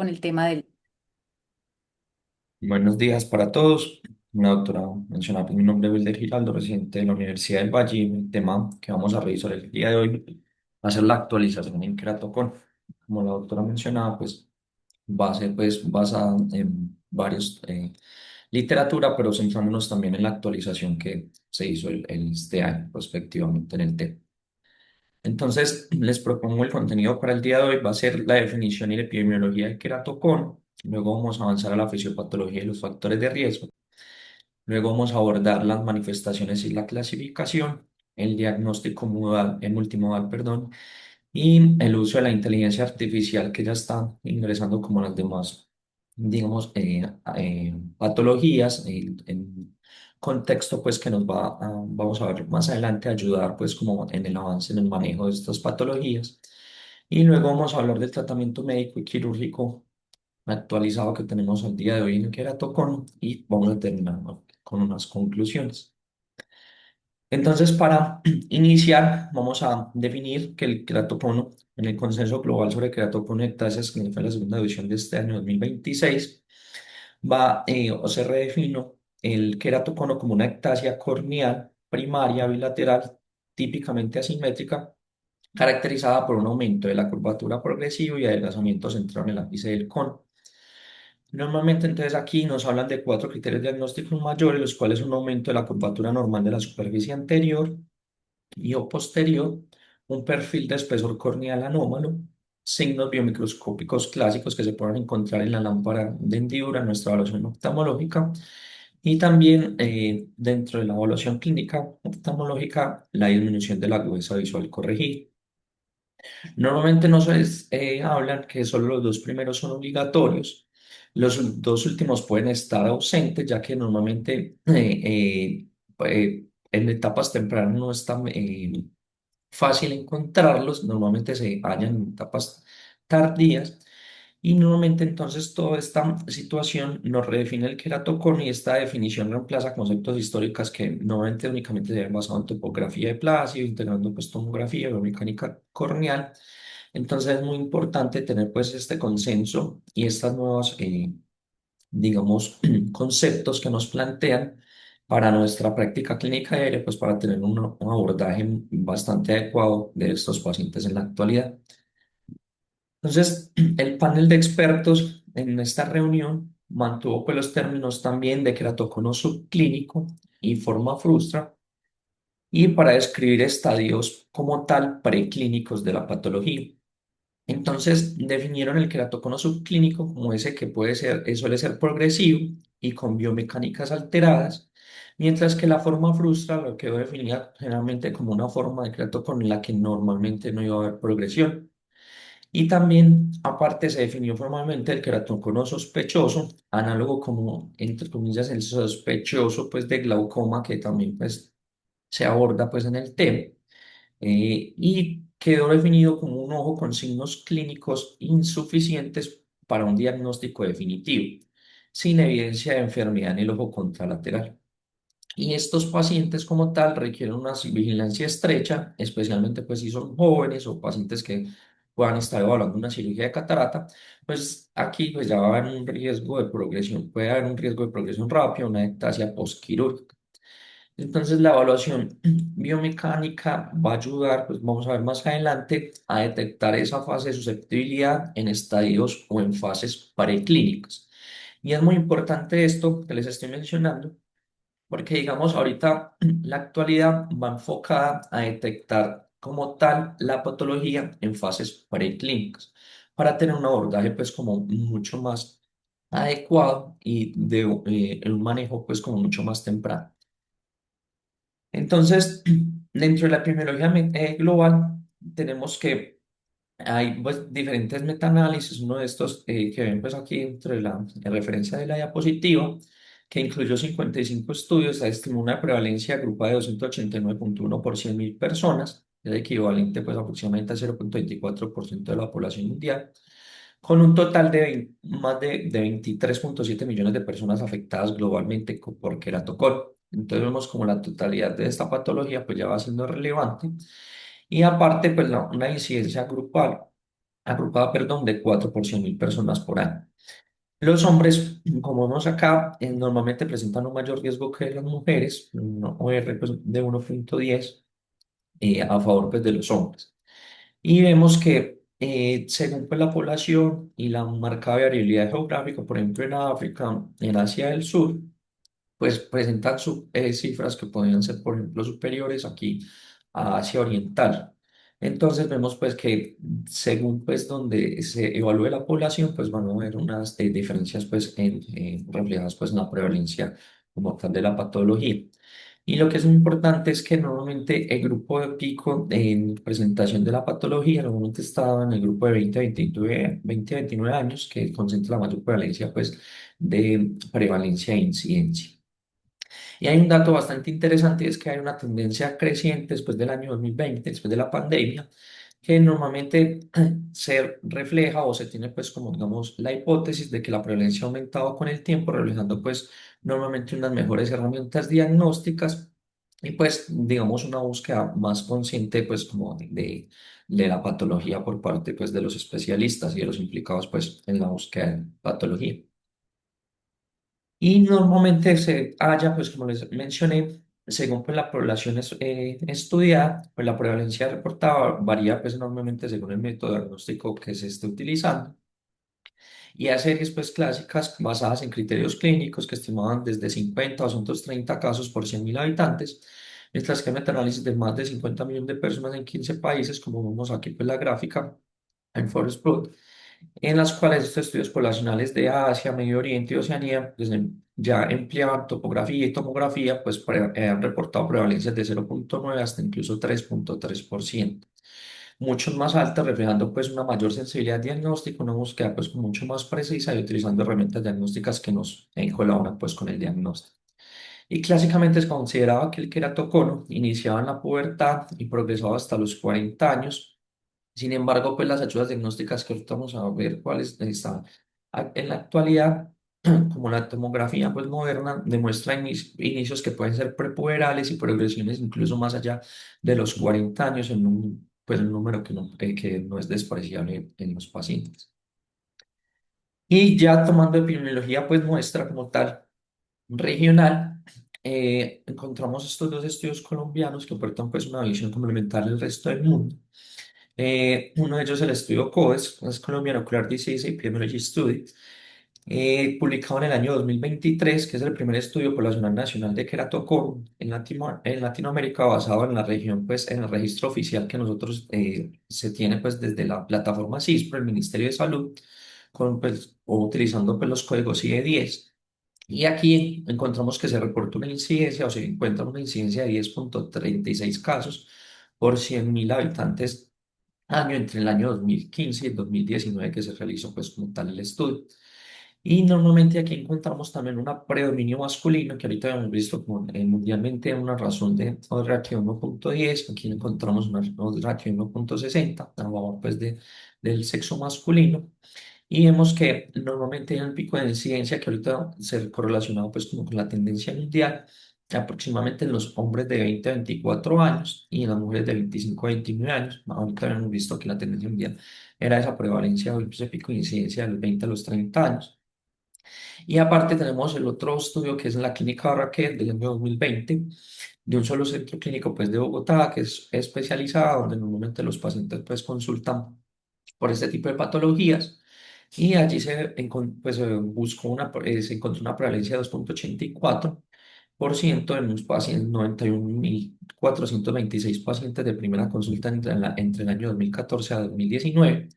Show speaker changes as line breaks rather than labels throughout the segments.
con el tema del...
Buenos días para todos. Una doctora mencionaba, pues, mi nombre es Wilder Giraldo, residente de la Universidad del Valle. Y el tema que vamos a revisar el día de hoy va a ser la actualización en Keratocon. Como la doctora mencionaba, pues va a ser pues basada en varios literatura, pero centrándonos también en la actualización que se hizo este año, respectivamente, en el tema. Entonces, les propongo el contenido para el día de hoy. Va a ser la definición y la epidemiología del queratocón. Luego vamos a avanzar a la fisiopatología y los factores de riesgo. Luego vamos a abordar las manifestaciones y la clasificación, el diagnóstico multimodal, perdón, y el uso de la inteligencia artificial que ya está ingresando como las demás, digamos, patologías en contexto, pues que nos vamos a ver más adelante, ayudar pues como en el avance en el manejo de estas patologías. Y luego vamos a hablar del tratamiento médico y quirúrgico actualizado que tenemos al día de hoy en el queratocon y vamos a terminar, ¿no?, con unas conclusiones. Entonces, para iniciar, vamos a definir que el queratocono, en el consenso global sobre queratocono y ectasias, que fue la segunda edición de este año 2026, o se redefino el queratocono como una ectasia corneal primaria bilateral típicamente asimétrica, caracterizada por un aumento de la curvatura progresivo y adelgazamiento centrado en el ápice del cono. Normalmente, entonces, aquí nos hablan de cuatro criterios diagnósticos mayores, los cuales son un aumento de la curvatura normal de la superficie anterior y o posterior, un perfil de espesor corneal anómalo, signos biomicroscópicos clásicos que se pueden encontrar en la lámpara de hendidura en nuestra evaluación oftalmológica, y también dentro de la evaluación clínica oftalmológica, la disminución de la agudeza visual corregida. Normalmente no hablan que solo los dos primeros son obligatorios. Los dos últimos pueden estar ausentes, ya que normalmente en etapas tempranas no es tan fácil encontrarlos. Normalmente se hallan en etapas tardías. Y normalmente entonces toda esta situación nos redefine el queratocono, y esta definición reemplaza conceptos históricos que normalmente únicamente se habían basado en topografía de Plácido, integrando pues tomografía, biomecánica corneal. Entonces es muy importante tener pues este consenso y estas nuevas, digamos, conceptos que nos plantean para nuestra práctica clínica diaria, pues para tener un abordaje bastante adecuado de estos pacientes en la actualidad. Entonces, el panel de expertos en esta reunión mantuvo pues los términos también de queratocono subclínico y forma frustra, y para describir estadios como tal preclínicos de la patología. Entonces definieron el queratocono subclínico como ese que suele ser progresivo y con biomecánicas alteradas, mientras que la forma frustra lo quedó definida generalmente como una forma de queratocono en la que normalmente no iba a haber progresión. Y también, aparte, se definió formalmente el queratocono sospechoso, análogo como, entre comillas, el sospechoso pues de glaucoma, que también pues se aborda pues en el tema, y quedó definido como un ojo con signos clínicos insuficientes para un diagnóstico definitivo, sin evidencia de enfermedad en el ojo contralateral. Y estos pacientes como tal requieren una vigilancia estrecha, especialmente pues si son jóvenes o pacientes que puedan estar evaluando una cirugía de catarata. Pues aquí pues ya va a haber un riesgo de progresión, puede haber un riesgo de progresión rápida, una ectasia postquirúrgica. Entonces, la evaluación biomecánica va a ayudar, pues vamos a ver más adelante, a detectar esa fase de susceptibilidad en estadios o en fases preclínicas. Y es muy importante esto que les estoy mencionando, porque digamos, ahorita la actualidad va enfocada a detectar como tal la patología en fases preclínicas, para tener un abordaje pues como mucho más adecuado y de un manejo pues como mucho más temprano. Entonces, dentro de la epidemiología global, tenemos que hay pues, diferentes metaanálisis. Uno de estos que ven pues, aquí dentro de la referencia de la diapositiva, que incluyó 55 estudios, estimó una prevalencia agrupada de 289,1 por 100.000 personas, es equivalente pues, aproximadamente a 0,24% de la población mundial, con un total de más de 23,7 millones de personas afectadas globalmente por queratocono. Entonces vemos como la totalidad de esta patología pues ya va siendo relevante, y aparte pues una incidencia grupal agrupada, perdón, de 4 por 100.000 personas por año. Los hombres, como vemos acá, normalmente presentan un mayor riesgo que las mujeres, un OR pues, de 1,10 a favor pues, de los hombres. Y vemos que según pues, la población y la marcada variabilidad geográfica, por ejemplo en África, en Asia del Sur, pues presentan cifras que podrían ser, por ejemplo, superiores aquí a Asia Oriental. Entonces vemos pues que según pues donde se evalúe la población, pues van a haber unas diferencias pues reflejadas pues en la prevalencia como tal de la patología. Y lo que es muy importante es que normalmente el grupo de pico en presentación de la patología normalmente estaba en el grupo de 20 a 29 años, que concentra la mayor prevalencia pues de prevalencia e incidencia. Y hay un dato bastante interesante, es que hay una tendencia creciente después del año 2020, después de la pandemia, que normalmente se refleja o se tiene pues como digamos la hipótesis de que la prevalencia ha aumentado con el tiempo, reflejando pues normalmente unas mejores herramientas diagnósticas y pues digamos una búsqueda más consciente pues como de la patología por parte pues de los especialistas y de los implicados pues en la búsqueda de patología. Y normalmente se halla, pues como les mencioné, según pues, la población estudiada, pues la prevalencia reportada varía pues enormemente según el método diagnóstico que se esté utilizando. Y hay series pues clásicas basadas en criterios clínicos que estimaban desde 50 a 230 casos por 100.000 habitantes, mientras que metaanálisis de más de 50 millones de personas en 15 países, como vemos aquí pues la gráfica en Forest Plot, en las cuales estos estudios poblacionales de Asia, Medio Oriente y Oceanía pues, ya empleaban topografía y tomografía, pues han reportado prevalencias de 0,9 hasta incluso 3,3%, mucho más altas, reflejando pues una mayor sensibilidad diagnóstica, una búsqueda pues mucho más precisa y utilizando herramientas diagnósticas que nos colaboran pues con el diagnóstico. Y clásicamente se consideraba que el queratocono iniciaba en la pubertad y progresaba hasta los 40 años. Sin embargo, pues las ayudas diagnósticas que ahorita vamos a ver cuáles están en la actualidad, como la tomografía pues moderna, demuestra inicios que pueden ser prepuberales y progresiones incluso más allá de los 40 años en un, pues, un número que no es despreciable en los pacientes. Y ya tomando epidemiología pues muestra como tal regional, encontramos estos dos estudios colombianos que aportan pues una visión complementaria al resto del mundo. Uno de ellos es el estudio CODES, es Colombian Ocular Disease Epidemiology Study, publicado en el año 2023, que es el primer estudio poblacional nacional de queratocono en Latinoamérica, basado en la región, pues en el registro oficial que nosotros se tiene pues desde la plataforma CISPRO, el Ministerio de Salud, pues, o utilizando pues los códigos IE10. Y aquí encontramos que se reportó una incidencia o se encuentra una incidencia de 10,36 casos por 100.000 habitantes año entre el año 2015 y el 2019 que se realizó pues como tal el estudio. Y normalmente aquí encontramos también un predominio masculino que ahorita hemos visto como, mundialmente una razón de odds ratio 1,10. Aquí encontramos una odds ratio 1,60 a favor pues del sexo masculino. Y vemos que normalmente hay un pico de incidencia que ahorita se correlacionado pues como con la tendencia mundial, aproximadamente en los hombres de 20 a 24 años y en las mujeres de 25 a 29 años. Ahorita hemos visto que la tendencia mundial era esa prevalencia o ese pico de incidencia de los 20 a los 30 años. Y aparte tenemos el otro estudio que es en la clínica Raquel del año 2020 de un solo centro clínico pues de Bogotá que es especializado donde normalmente los pacientes pues consultan por este tipo de patologías. Y allí pues, buscó se encontró una prevalencia de 2,84% en unos pacientes, 91.426 pacientes de primera consulta entre el año 2014 a 2019,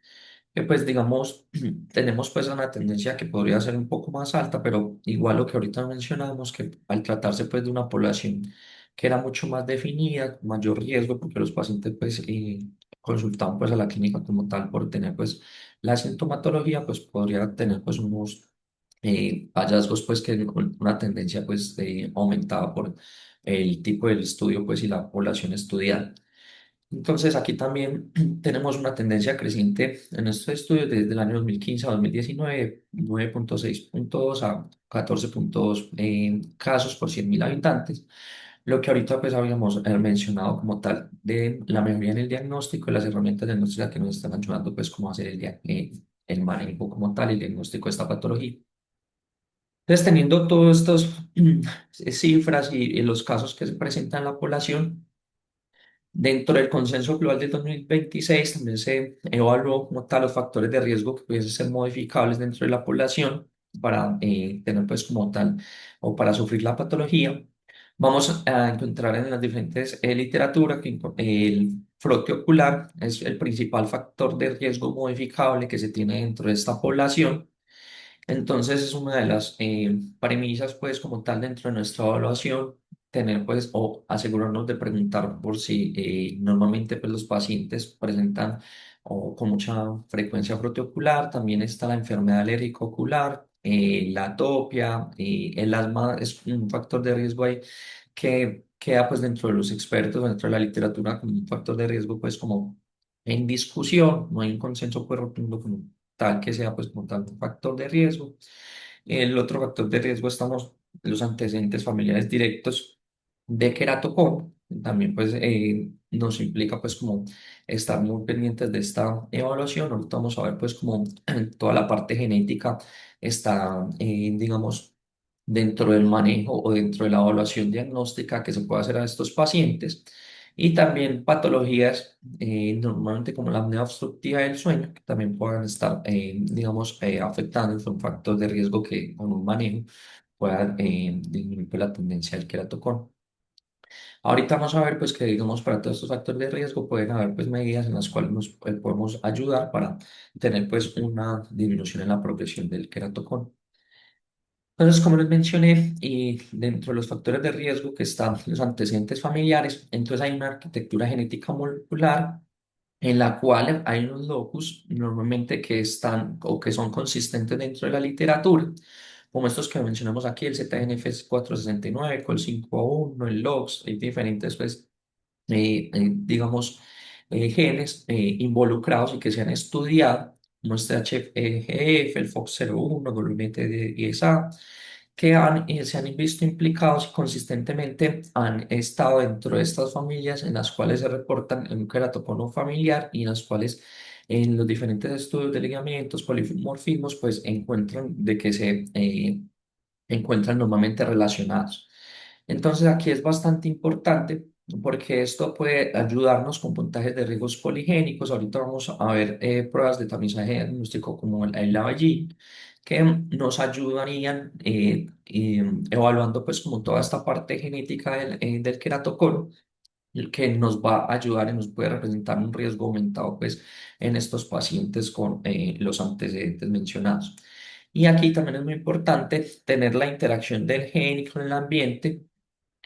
que pues digamos, tenemos pues una tendencia que podría ser un poco más alta, pero igual lo que ahorita mencionamos, que al tratarse pues de una población que era mucho más definida, con mayor riesgo, porque los pacientes pues consultaban pues a la clínica como tal por tener pues la sintomatología, pues podría tener pues unos hallazgos pues que una tendencia pues aumentada por el tipo del estudio pues y la población estudiada. Entonces, aquí también tenemos una tendencia creciente en estos estudios desde el año 2015 a 2019, 9,6 puntos a 14,2 casos por 100.000 habitantes, lo que ahorita pues habíamos mencionado como tal de la mejoría en el diagnóstico y las herramientas diagnósticas que nos están ayudando pues como a hacer el manejo como tal, el diagnóstico de esta patología. Entonces, teniendo todas estas cifras y los casos que se presentan en la población, dentro del consenso global de 2026 también se evaluó como tal los factores de riesgo que pudiesen ser modificables dentro de la población para tener pues como tal o para sufrir la patología. Vamos a encontrar en las diferentes literatura que el frote ocular es el principal factor de riesgo modificable que se tiene dentro de esta población. Entonces es una de las premisas, pues, como tal, dentro de nuestra evaluación, tener, pues, o asegurarnos de preguntar por si normalmente, pues, los pacientes presentan o con mucha frecuencia proteocular. También está la enfermedad alérgica ocular, la atopia, el asma es un factor de riesgo ahí que queda, pues, dentro de los expertos, dentro de la literatura, como un factor de riesgo, pues, como en discusión. No hay un consenso, pues, rotundo como tal que sea pues como tal un factor de riesgo. El otro factor de riesgo estamos los antecedentes familiares directos de queratocono. También pues nos implica pues como estar muy pendientes de esta evaluación. Ahorita vamos a ver pues como toda la parte genética está digamos dentro del manejo o dentro de la evaluación diagnóstica que se puede hacer a estos pacientes. Y también patologías, normalmente como la apnea obstructiva del sueño, que también puedan estar, digamos, afectando, son factores de riesgo que con un manejo puedan disminuir pues, la tendencia al queratocono. Ahorita vamos a ver, pues, que digamos, para todos estos factores de riesgo pueden haber, pues, medidas en las cuales nos podemos ayudar para tener, pues, una disminución en la progresión del queratocono. Entonces, como les mencioné, y dentro de los factores de riesgo que están los antecedentes familiares, entonces hay una arquitectura genética molecular en la cual hay unos locus normalmente que están o que son consistentes dentro de la literatura, como estos que mencionamos aquí, el ZNF469, COL5A1, el LOX, hay diferentes, pues, digamos, genes involucrados y que se han estudiado, como este HGF, el FOX01, WNT10A, que se han visto implicados y consistentemente han estado dentro de estas familias en las cuales se reportan un queratocono familiar y en las cuales en los diferentes estudios de ligamentos, polimorfismos, pues encuentran de que se encuentran normalmente relacionados. Entonces aquí es bastante importante porque esto puede ayudarnos con puntajes de riesgos poligénicos. Ahorita vamos a ver pruebas de tamizaje diagnóstico como el LABG que nos ayudarían evaluando pues como toda esta parte genética del queratocono el que nos va a ayudar y nos puede representar un riesgo aumentado pues en estos pacientes con los antecedentes mencionados. Y aquí también es muy importante tener la interacción del gen con el ambiente,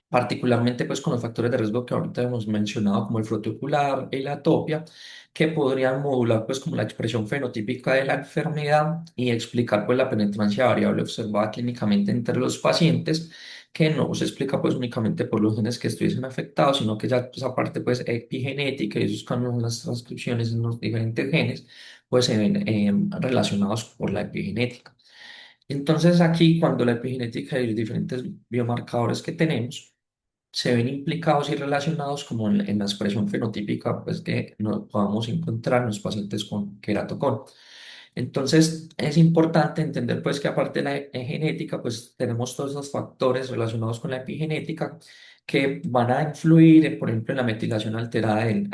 particularmente pues con los factores de riesgo que ahorita hemos mencionado como el frote ocular y la atopia, que podrían modular pues como la expresión fenotípica de la enfermedad y explicar pues la penetrancia variable observada clínicamente entre los pacientes, que no se explica pues únicamente por los genes que estuviesen afectados, sino que ya esa parte pues epigenética y esos cambios en las transcripciones en los diferentes genes pues se ven relacionados por la epigenética. Entonces aquí cuando la epigenética y los diferentes biomarcadores que tenemos se ven implicados y relacionados como en la expresión fenotípica pues, que nos podamos encontrar en los pacientes con queratocono. Entonces, es importante entender pues que aparte de la genética, pues tenemos todos esos factores relacionados con la epigenética que van a influir, por ejemplo, en la metilación alterada del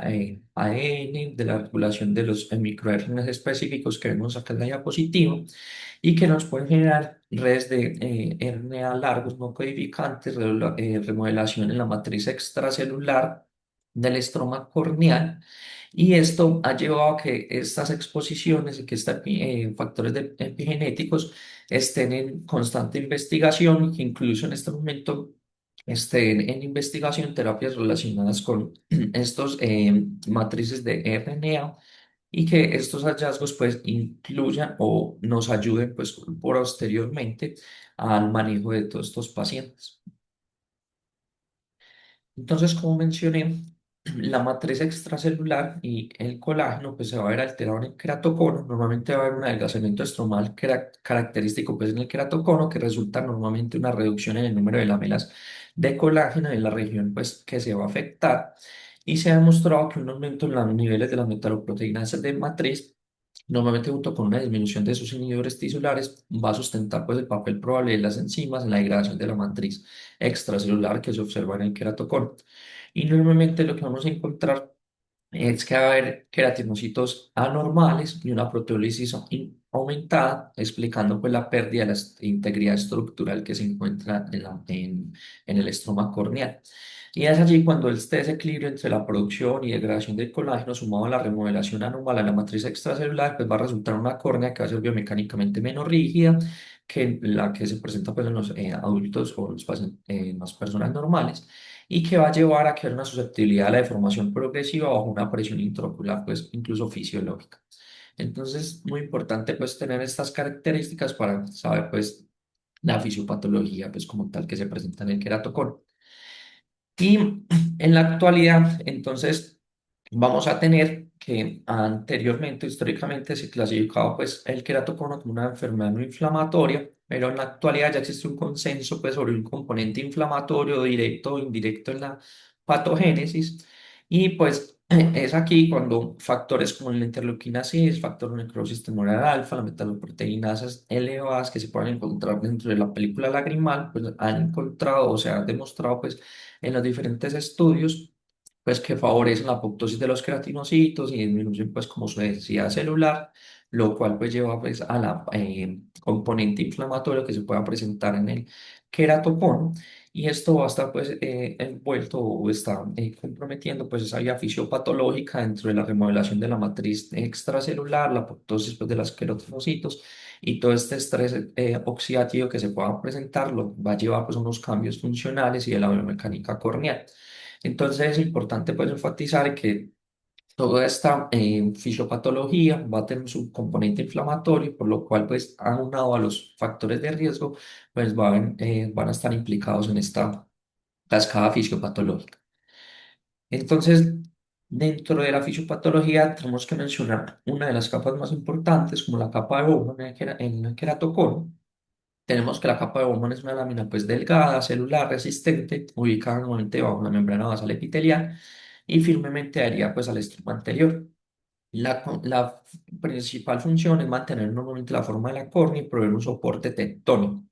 ADN, de la regulación de los microRNAs específicos que vemos acá en la diapositiva y que nos pueden generar redes de RNA largos no codificantes, remodelación en la matriz extracelular del estroma corneal. Y esto ha llevado a que estas exposiciones y que estos factores epigenéticos estén en constante investigación, que incluso en este momento estén en investigación terapias relacionadas con estos matrices de RNA y que estos hallazgos pues incluyan o nos ayuden pues posteriormente al manejo de todos estos pacientes. Entonces, como mencioné, la matriz extracelular y el colágeno pues se va a ver alterado en el queratocono. Normalmente va a haber un adelgazamiento estromal característico pues en el queratocono que resulta normalmente una reducción en el número de lámelas de colágeno en la región pues que se va a afectar. Y se ha demostrado que un aumento en los niveles de las metaloproteínas de matriz, normalmente junto con una disminución de sus inhibidores tisulares, va a sustentar pues el papel probable de las enzimas en la degradación de la matriz extracelular que se observa en el queratocono. Y normalmente lo que vamos a encontrar es que va a haber queratinocitos anormales y una proteólisis aumentada, explicando pues la pérdida de la integridad estructural que se encuentra en el estroma corneal. Y es allí cuando este desequilibrio entre la producción y degradación del colágeno sumado a la remodelación anómala de la matriz extracelular, pues va a resultar en una córnea que va a ser biomecánicamente menos rígida que la que se presenta pues, en los adultos o los en las personas normales y que va a llevar a que haya una susceptibilidad a la deformación progresiva bajo una presión intraocular, pues incluso fisiológica. Entonces, muy importante pues tener estas características para saber pues la fisiopatología pues como tal que se presenta en el queratocono. Y en la actualidad, entonces, vamos a tener que anteriormente, históricamente, se clasificaba pues el queratocono como una enfermedad no inflamatoria, pero en la actualidad ya existe un consenso pues sobre un componente inflamatorio directo o indirecto en la patogénesis. Y pues es aquí cuando factores como la interleuquina 6, factor necrosis tumoral alfa, la metaloproteinasas elevadas que se pueden encontrar dentro de la película lagrimal, pues han encontrado o se ha demostrado pues en los diferentes estudios, pues que favorecen la apoptosis de los queratinocitos y disminuyen pues como su densidad celular, lo cual pues lleva pues a la componente inflamatorio que se pueda presentar en el queratocono y esto va a estar pues envuelto o está comprometiendo pues esa vía fisiopatológica dentro de la remodelación de la matriz extracelular, la apoptosis pues de los queratinocitos y todo este estrés oxidativo que se pueda presentar lo va a llevar pues a unos cambios funcionales y de la biomecánica corneal. Entonces es importante pues enfatizar que toda esta fisiopatología va a tener su componente inflamatorio, por lo cual pues aunado a los factores de riesgo pues van a estar implicados en esta cascada fisiopatológica. Entonces, dentro de la fisiopatología tenemos que mencionar una de las capas más importantes como la capa de Bowman en el queratocono. Tenemos que la capa de Bowman es una lámina pues delgada, celular, resistente, ubicada normalmente bajo la membrana basal epitelial y firmemente adherida pues al estroma anterior. La principal función es mantener normalmente la forma de la córnea y proveer un soporte tectónico.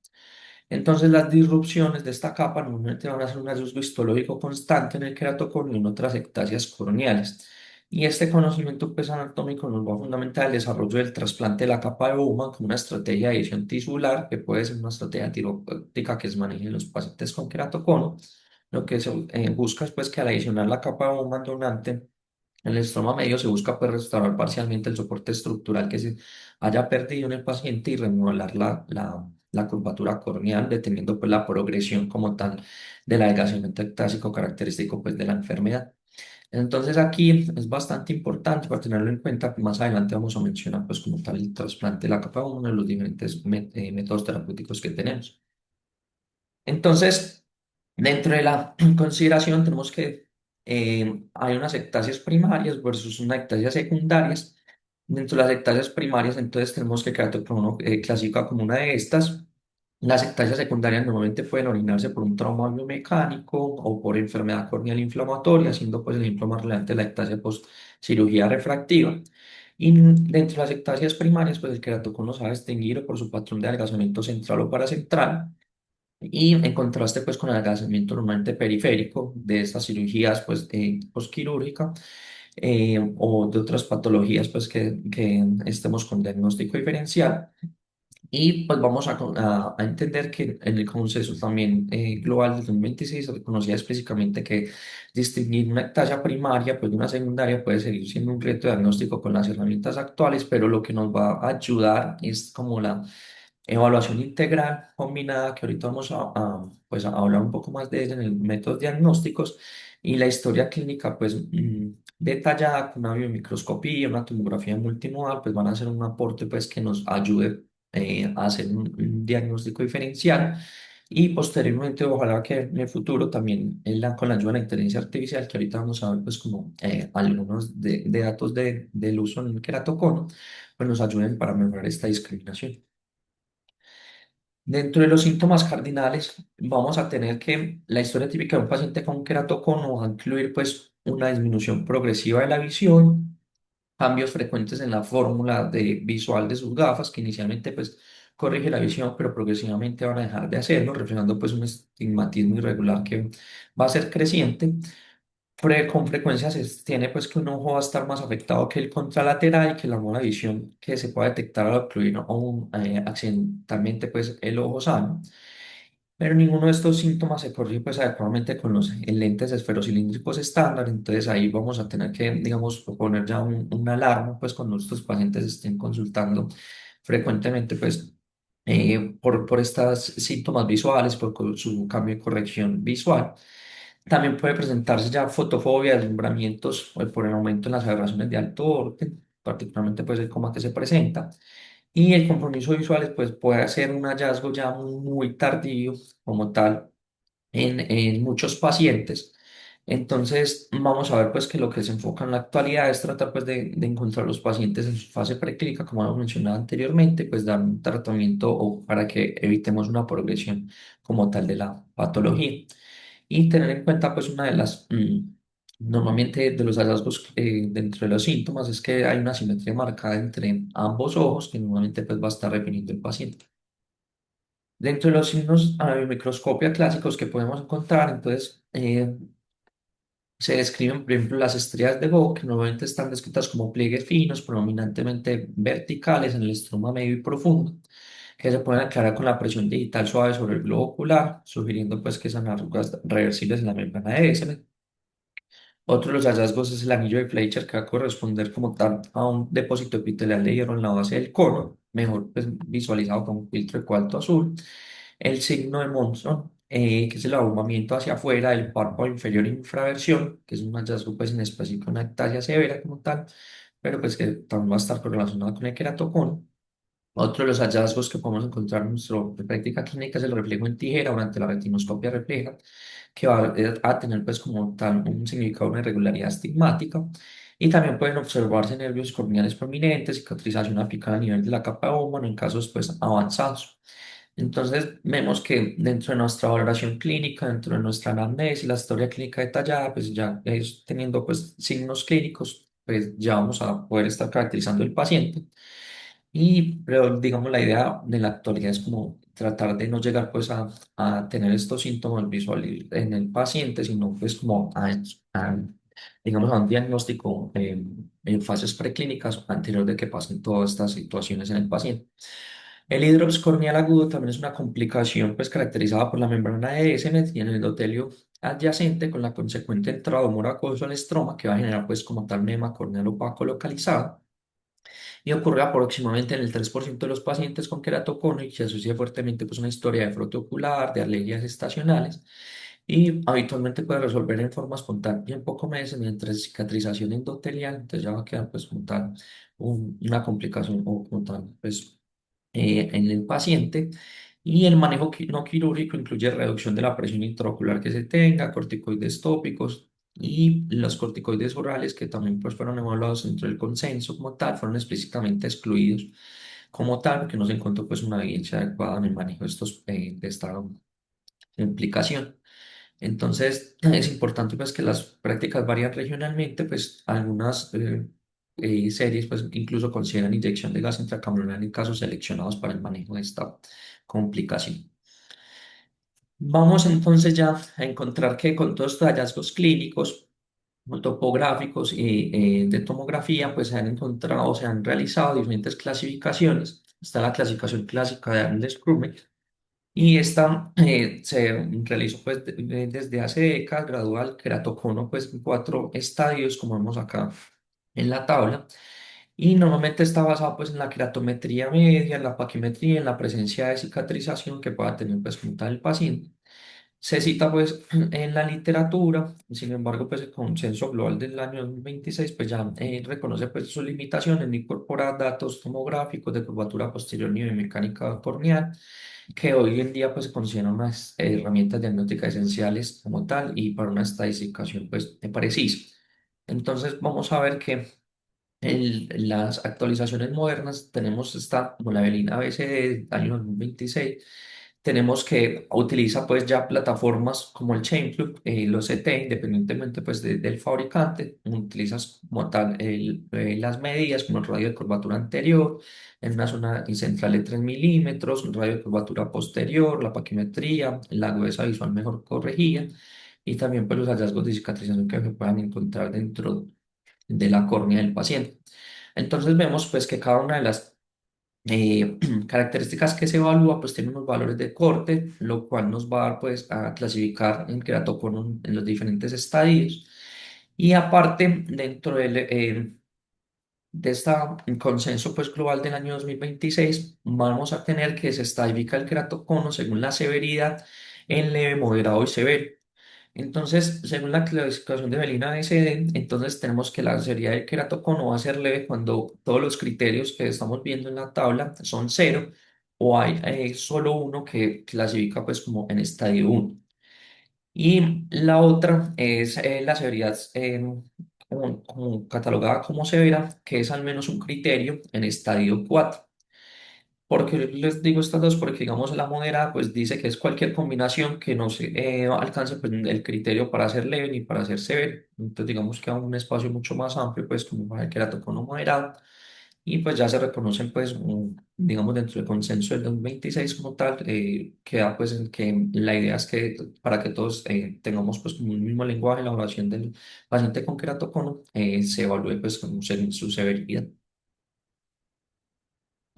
Entonces las disrupciones de esta capa normalmente van a ser un hallazgo histológico constante en el queratoconio y en otras ectasias corneales. Y este conocimiento pues, anatómico nos va a fundamentar el desarrollo del trasplante de la capa de Bowman como una estrategia de adición tisular, que puede ser una estrategia terapéutica que se maneja en los pacientes con queratocono. Lo que se busca es pues, que al adicionar la capa de Bowman donante, en el estroma medio se busca pues, restaurar parcialmente el soporte estructural que se haya perdido en el paciente y remodelar la curvatura corneal, deteniendo pues, la progresión como tal del adelgazamiento ectásico característico pues, de la enfermedad. Entonces aquí es bastante importante para tenerlo en cuenta. Más adelante vamos a mencionar pues, como tal el trasplante de la capa, uno de los diferentes métodos terapéuticos que tenemos. Entonces, dentro de la consideración tenemos que hay unas ectasias primarias versus unas ectasias secundarias. Dentro de las ectasias primarias, entonces tenemos que Keratoconus clasifica como una de estas. Las ectasias secundarias normalmente pueden originarse por un trauma biomecánico o por enfermedad corneal inflamatoria, siendo pues el ejemplo más relevante la ectasia post cirugía refractiva. Y dentro de las ectasias primarias, pues el queratocono se va a distinguir por su patrón de adelgazamiento central o paracentral y en contraste pues con el adelgazamiento normalmente periférico de estas cirugías pues posquirúrgica o de otras patologías pues que estemos con diagnóstico diferencial. Y pues vamos a entender que en el consenso también global del 2026 se reconocía explícitamente que distinguir una ectasia primaria pues de una secundaria puede seguir siendo un reto diagnóstico con las herramientas actuales, pero lo que nos va a ayudar es como la evaluación integral combinada, que ahorita vamos pues a hablar un poco más de ella en el métodos diagnósticos y la historia clínica, pues detallada con una biomicroscopía, una tomografía multimodal, pues van a ser un aporte pues que nos ayude a hacer un diagnóstico diferencial Y posteriormente, ojalá que en el futuro también con la ayuda de la inteligencia artificial, que ahorita vamos a ver pues como algunos de datos del uso en el queratocono, pues nos ayuden para mejorar esta discriminación. Dentro de los síntomas cardinales, vamos a tener que la historia típica de un paciente con queratocono va a incluir pues una disminución progresiva de la visión, cambios frecuentes en la fórmula visual de sus gafas, que inicialmente pues corrige la visión, pero progresivamente van a dejar de hacerlo, reflejando pues un estigmatismo irregular que va a ser creciente. Con frecuencia se tiene pues que un ojo va a estar más afectado que el contralateral y que la mala visión que se puede detectar al ocluir accidentalmente pues el ojo sano. Pero ninguno de estos síntomas se corrige pues adecuadamente con los lentes esferocilíndricos estándar, entonces ahí vamos a tener que, digamos, poner ya una alarma pues cuando nuestros pacientes estén consultando frecuentemente pues por estos síntomas visuales, su cambio de corrección visual. También puede presentarse ya fotofobia, deslumbramientos por el aumento en las aberraciones de alto orden, particularmente pues el coma que se presenta. Y el compromiso visual pues, puede ser un hallazgo ya muy tardío como tal en muchos pacientes. Entonces, vamos a ver pues que lo que se enfoca en la actualidad es tratar pues de encontrar los pacientes en su fase preclínica, como lo mencionaba anteriormente, pues dar un tratamiento o para que evitemos una progresión como tal de la patología. Y tener en cuenta pues una de las, normalmente de los hallazgos dentro de los síntomas es que hay una simetría marcada entre ambos ojos que normalmente pues va a estar definiendo el paciente. Dentro de los signos a microscopia clásicos que podemos encontrar, entonces se describen, por ejemplo, las estrellas de Bohr, que normalmente están descritas como pliegues finos, predominantemente verticales en el estroma medio y profundo, que se pueden aclarar con la presión digital suave sobre el globo ocular, sugiriendo pues que son arrugas reversibles en la membrana de Essener. Otro de los hallazgos es el anillo de Fleischer, que va a corresponder como tal a un depósito epitelial de hierro en la base del cono, mejor pues, visualizado como un filtro de cuarto azul. El signo de Monson, que es el ahumamiento hacia afuera del párpado inferior infraversión, que es un hallazgo pues, en específico una ectasia severa como tal, pero pues que también va a estar correlacionado con el queratocono. Otro de los hallazgos que podemos encontrar en nuestra práctica clínica es el reflejo en tijera durante la retinoscopia refleja, que va a tener pues como tal un significado, una irregularidad estigmática. Y también pueden observarse nervios corneales prominentes, cicatrización apical a nivel de la capa de ómano en casos pues avanzados. Entonces vemos que dentro de nuestra valoración clínica, dentro de nuestra anamnesis, la historia clínica detallada, pues ya es teniendo pues signos clínicos, pues ya vamos a poder estar caracterizando el paciente. Pero digamos, la idea de la actualidad es como tratar de no llegar pues a tener estos síntomas visuales en el paciente, sino pues como digamos, a un diagnóstico en fases preclínicas anterior de que pasen todas estas situaciones en el paciente. El hidrops corneal agudo también es una complicación pues caracterizada por la membrana de Essenet y en el endotelio adyacente con la consecuente entrada moracoso al estroma que va a generar pues como tal un edema corneal opaco localizado y ocurre aproximadamente en el 3% de los pacientes con queratocono y se asocia fuertemente pues, una historia de frote ocular, de alergias estacionales y habitualmente puede resolver en forma espontánea y en pocos meses mientras cicatrización endotelial, entonces ya va a quedar pues como tal una complicación o como tal pues en el paciente. Y el manejo no quirúrgico incluye reducción de la presión intraocular que se tenga, corticoides tópicos y los corticoides orales que también pues, fueron evaluados dentro del consenso como tal, fueron explícitamente excluidos como tal, porque no se encontró pues una evidencia adecuada en el manejo de esta implicación. Entonces, es importante pues que las prácticas varían regionalmente, pues algunas series pues incluso consideran inyección de gas intracameral en casos seleccionados para el manejo de esta complicación. Vamos entonces ya a encontrar que con todos estos hallazgos clínicos, topográficos y de tomografía, pues se han encontrado, se han realizado diferentes clasificaciones. Está la clasificación clásica de Arnold-Scrummer, y esta se realizó pues desde hace décadas, gradual, queratocono pues en 4 estadios, como vemos acá en la tabla. Y normalmente está basado pues en la queratometría media, en la paquimetría, en la presencia de cicatrización que pueda tener pues como tal el paciente. Se cita pues en la literatura, sin embargo pues el consenso global del año 2026 pues ya reconoce pues sus limitaciones, no incorpora datos tomográficos de curvatura posterior ni biomecánica corneal, que hoy en día pues se consideran unas herramientas diagnósticas esenciales como tal y para una estadificación pues precisa. Entonces vamos a ver que en las actualizaciones modernas tenemos esta, como la Belina ABCD del año 2026, tenemos que utiliza pues ya plataformas como el Chainclub, los CT, independientemente pues del fabricante, utilizas como tal las medidas como el radio de curvatura anterior, en una zona central de 3 milímetros, un radio de curvatura posterior, la paquimetría, la agudeza visual mejor corregida y también pues los hallazgos de cicatrización que se puedan encontrar dentro de la córnea del paciente. Entonces vemos pues que cada una de las características que se evalúa pues tiene unos valores de corte, lo cual nos va a dar pues a clasificar en queratocono en los diferentes estadios. Y aparte, dentro de este consenso pues global del año 2026 vamos a tener que se estadifica el queratocono según la severidad en leve, moderado y severo. Entonces, según la clasificación de Belina ABCD, entonces tenemos que la severidad del queratocono va a ser leve cuando todos los criterios que estamos viendo en la tabla son cero o hay solo uno que clasifica pues como en estadio uno. Y la otra es la severidad como catalogada como severa, que es al menos un criterio en estadio 4. ¿Por qué les digo estas dos? Porque digamos la moderada pues dice que es cualquier combinación que no se alcance pues, el criterio para ser leve ni para ser severo. Entonces digamos que a un espacio mucho más amplio pues como para el queratocono moderado y pues ya se reconocen pues digamos dentro del consenso del 2026 como tal queda pues en que la idea es que para que todos tengamos pues como un mismo lenguaje la evaluación del paciente con queratocono se evalúe pues como según su severidad.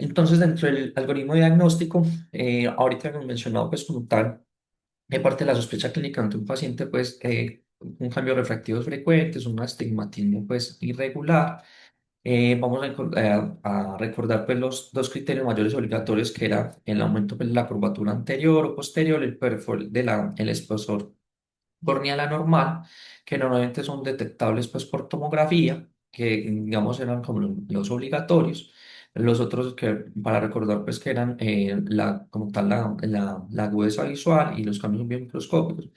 Entonces, dentro del algoritmo diagnóstico, ahorita hemos mencionado, pues, como tal, de parte de la sospecha clínica ante un paciente, pues, un cambio refractivo frecuente, un astigmatismo, pues, irregular. Vamos a recordar, pues, los dos criterios mayores obligatorios, que era el aumento, pues, de la curvatura anterior o posterior, el perfil el espesor corneal anormal, que normalmente son detectables pues por tomografía, que digamos eran como los obligatorios. Los otros que para recordar pues que eran como tal la agudeza visual y los cambios biomicroscópicos.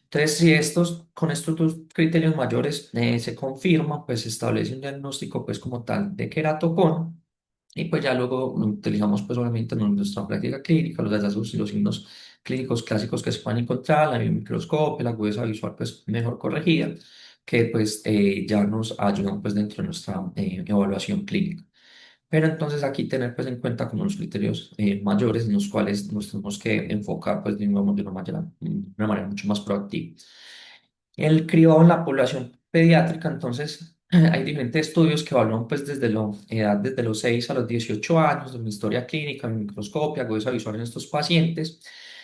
Entonces, si estos, con estos dos criterios mayores se confirma, pues se establece un diagnóstico pues como tal de queratocono y pues ya luego utilizamos pues obviamente en nuestra práctica clínica los hallazgos y los signos clínicos clásicos que se pueden encontrar, la microscopio, la agudeza visual pues mejor corregida, que pues ya nos ayudan pues dentro de nuestra evaluación clínica. Pero entonces aquí tener pues en cuenta como los criterios mayores en los cuales nos tenemos que enfocar pues digamos, de una manera mucho más proactiva. El cribado en la población pediátrica, entonces, hay diferentes estudios que evalúan pues desde la edad, desde los 6 a los 18 años, de una historia clínica, microscopia, agudeza visual en estos pacientes.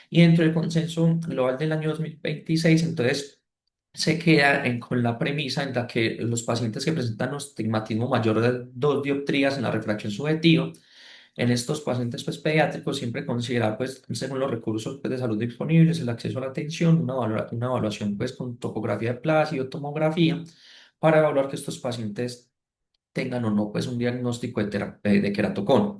Y dentro del consenso global del año 2026 entonces, se queda con la premisa en la que los pacientes que presentan astigmatismo mayor de 2 dioptrías en la refracción subjetiva, en estos pacientes pues, pediátricos siempre considerar, pues, según los recursos pues, de salud disponibles, el acceso a la atención, una evaluación pues, con topografía de plácido, tomografía, para evaluar que estos pacientes tengan o no pues, un diagnóstico de queratocono.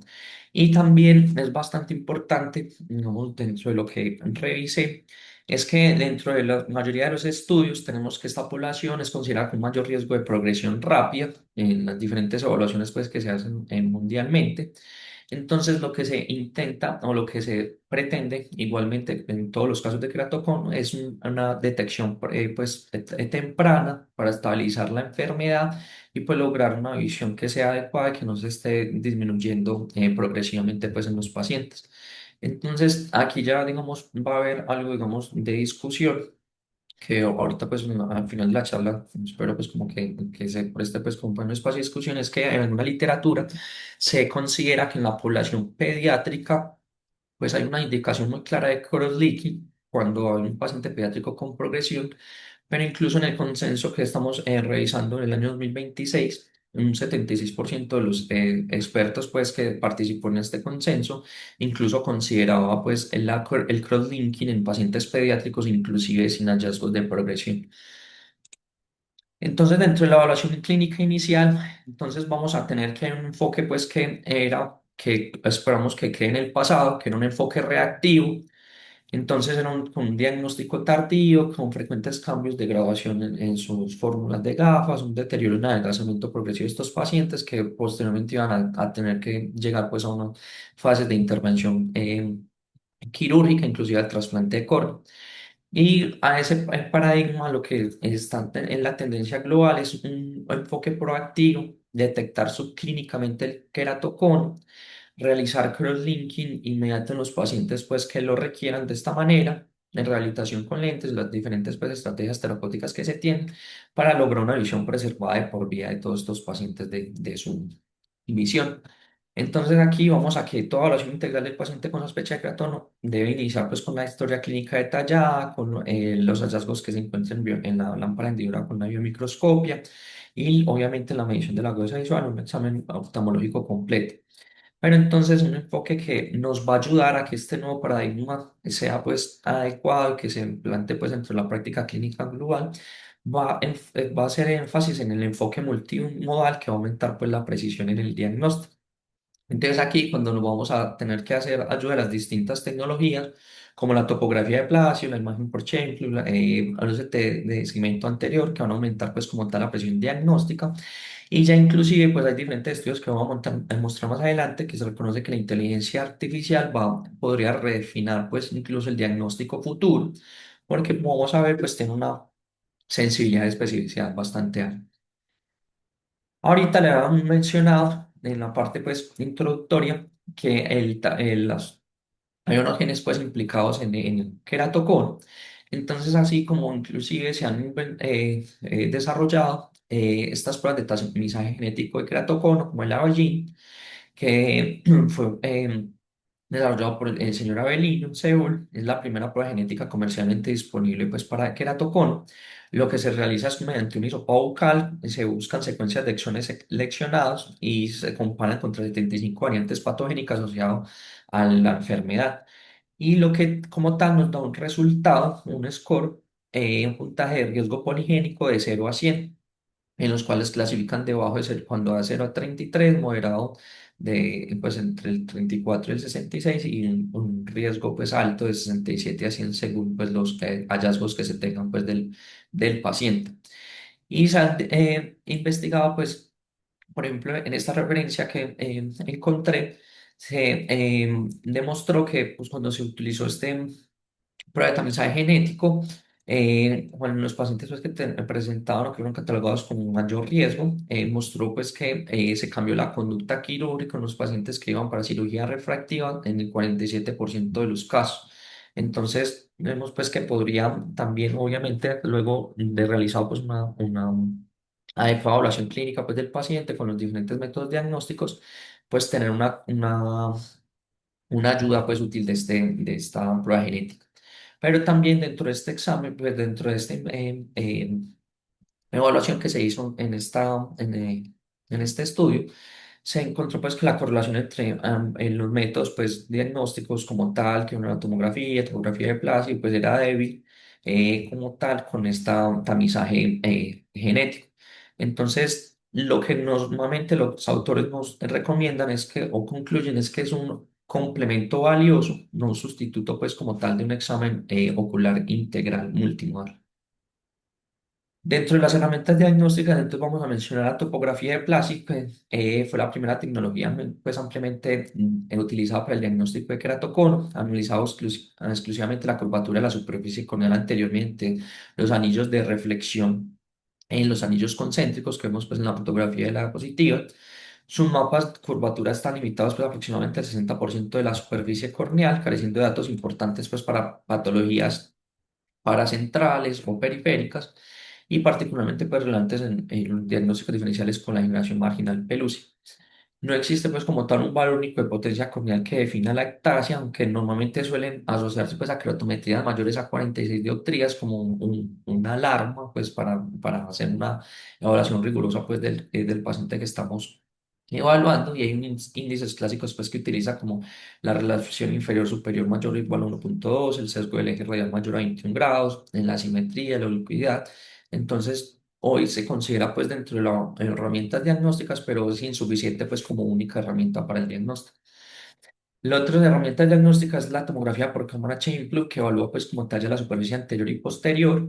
Y también es bastante importante, digamos, dentro de lo que revisé, es que dentro de la mayoría de los estudios tenemos que esta población es considerada con mayor riesgo de progresión rápida en las diferentes evaluaciones pues, que se hacen mundialmente. Entonces, lo que se intenta o lo que se pretende, igualmente en todos los casos de queratocono, es una detección pues, temprana para estabilizar la enfermedad y pues lograr una visión que sea adecuada y que no se esté disminuyendo progresivamente pues, en los pacientes. Entonces, aquí ya, digamos, va a haber algo, digamos, de discusión que ahorita pues al final de la charla espero pues como que se preste pues como para un espacio de discusión es que en alguna literatura se considera que en la población pediátrica pues hay una indicación muy clara de cross-linking cuando hay un paciente pediátrico con progresión, pero incluso en el consenso que estamos revisando en el año 2026 un 76% de los expertos pues que participó en este consenso incluso consideraba pues el crosslinking en pacientes pediátricos inclusive sin hallazgos de progresión. Entonces, dentro de la evaluación clínica inicial, entonces vamos a tener que un enfoque pues que era, que esperamos que quede en el pasado, que era un enfoque reactivo. Entonces era con un diagnóstico tardío, con frecuentes cambios de graduación en sus fórmulas de gafas, un deterioro en el adelgazamiento progresivo de estos pacientes que posteriormente iban a tener que llegar pues a una fase de intervención quirúrgica, inclusive al trasplante de córnea. Y a ese paradigma lo que está en la tendencia global es un enfoque proactivo, detectar subclínicamente el queratocono, realizar cross-linking inmediato en los pacientes pues, que lo requieran de esta manera, en rehabilitación con lentes, las diferentes pues, estrategias terapéuticas que se tienen para lograr una visión preservada de por vida de todos estos pacientes de su visión. Entonces aquí vamos a que toda evaluación integral del paciente con sospecha de cratono debe iniciar pues con la historia clínica detallada, con los hallazgos que se encuentran en la lámpara hendidura con la biomicroscopia y obviamente la medición de la agudeza visual, un examen oftalmológico completo. Pero entonces un enfoque que nos va a ayudar a que este nuevo paradigma sea pues adecuado, que se implante pues dentro de la práctica clínica global, va a hacer énfasis en el enfoque multimodal que va a aumentar pues la precisión en el diagnóstico. Entonces aquí cuando nos vamos a tener que hacer ayuda de las distintas tecnologías, como la topografía de Placio, la imagen por Scheffler, los de segmento anterior, que van a aumentar pues como tal la presión diagnóstica. Y ya inclusive pues hay diferentes estudios que vamos a a mostrar más adelante que se reconoce que la inteligencia artificial podría refinar pues incluso el diagnóstico futuro, porque como vamos a ver pues tiene una sensibilidad y especificidad bastante alta. Ahorita le habían mencionado en la parte pues introductoria que hay unos genes pues implicados en el queratocono. Entonces así como inclusive se han desarrollado estas pruebas de tamizaje genético de queratocono como el ARGENE, que fue desarrollado por el señor Avelino en Seúl. Es la primera prueba genética comercialmente disponible pues, para queratocono. Lo que se realiza es mediante un hisopado bucal, se buscan secuencias de exones seleccionados y se comparan contra 75 variantes patogénicas asociadas a la enfermedad. Y lo que como tal nos da un resultado, un score, un puntaje de riesgo poligénico de 0 a 100, en los cuales clasifican debajo de ser cuando da 0 a 33, moderado de pues entre el 34 y el 66 y un riesgo pues alto de 67 a 100 según pues los hallazgos que se tengan pues del paciente. Y se han investigado pues por ejemplo, en esta referencia que encontré, se demostró que pues, cuando se utilizó este prueba de tamizaje genético, bueno, los pacientes pues, que presentaban o que fueron catalogados con un mayor riesgo, mostró pues que se cambió la conducta quirúrgica en los pacientes que iban para cirugía refractiva en el 47% de los casos. Entonces, vemos pues que podría también, obviamente, luego de realizado pues una adecuada evaluación clínica pues del paciente con los diferentes métodos diagnósticos, pues tener una ayuda pues útil de esta prueba genética. Pero también dentro de este examen, pues dentro de esta evaluación que se hizo en este estudio, se encontró pues que la correlación entre en los métodos pues diagnósticos como tal, que una tomografía, tomografía de Plasma, pues era débil como tal con esta tamizaje genético. Entonces, lo que normalmente los autores nos recomiendan es que, o concluyen, es que es un complemento valioso, no un sustituto pues como tal de un examen ocular integral multimodal. Dentro de las herramientas diagnósticas, entonces vamos a mencionar la topografía de Plastic, que fue la primera tecnología pues, ampliamente utilizada para el diagnóstico de queratocono, analizado exclusivamente la curvatura de la superficie corneal anteriormente, los anillos de reflexión en los anillos concéntricos que vemos pues, en la fotografía de la diapositiva. Sus mapas de curvatura están limitados pues, aproximadamente al 60% de la superficie corneal, careciendo de datos importantes pues, para patologías paracentrales o periféricas y particularmente pues, relevantes en los diagnósticos diferenciales con la generación marginal pelúcida. No existe pues como tal un valor único de potencia corneal que defina la ectasia, aunque normalmente suelen asociarse pues a keratometrías mayores a 46 dioptrías como una alarma pues para hacer una evaluación rigurosa pues del paciente que estamos evaluando. Y hay índices clásicos pues que utiliza como la relación inferior superior mayor o igual a 1,2, el sesgo del eje radial mayor a 21 grados, en la simetría, la oblicuidad. Entonces, hoy se considera pues dentro de las herramientas diagnósticas, pero es insuficiente pues como única herramienta para el diagnóstico. La otra herramienta diagnóstica es la tomografía por cámara Chain-Blue, que evalúa pues como talla la superficie anterior y posterior.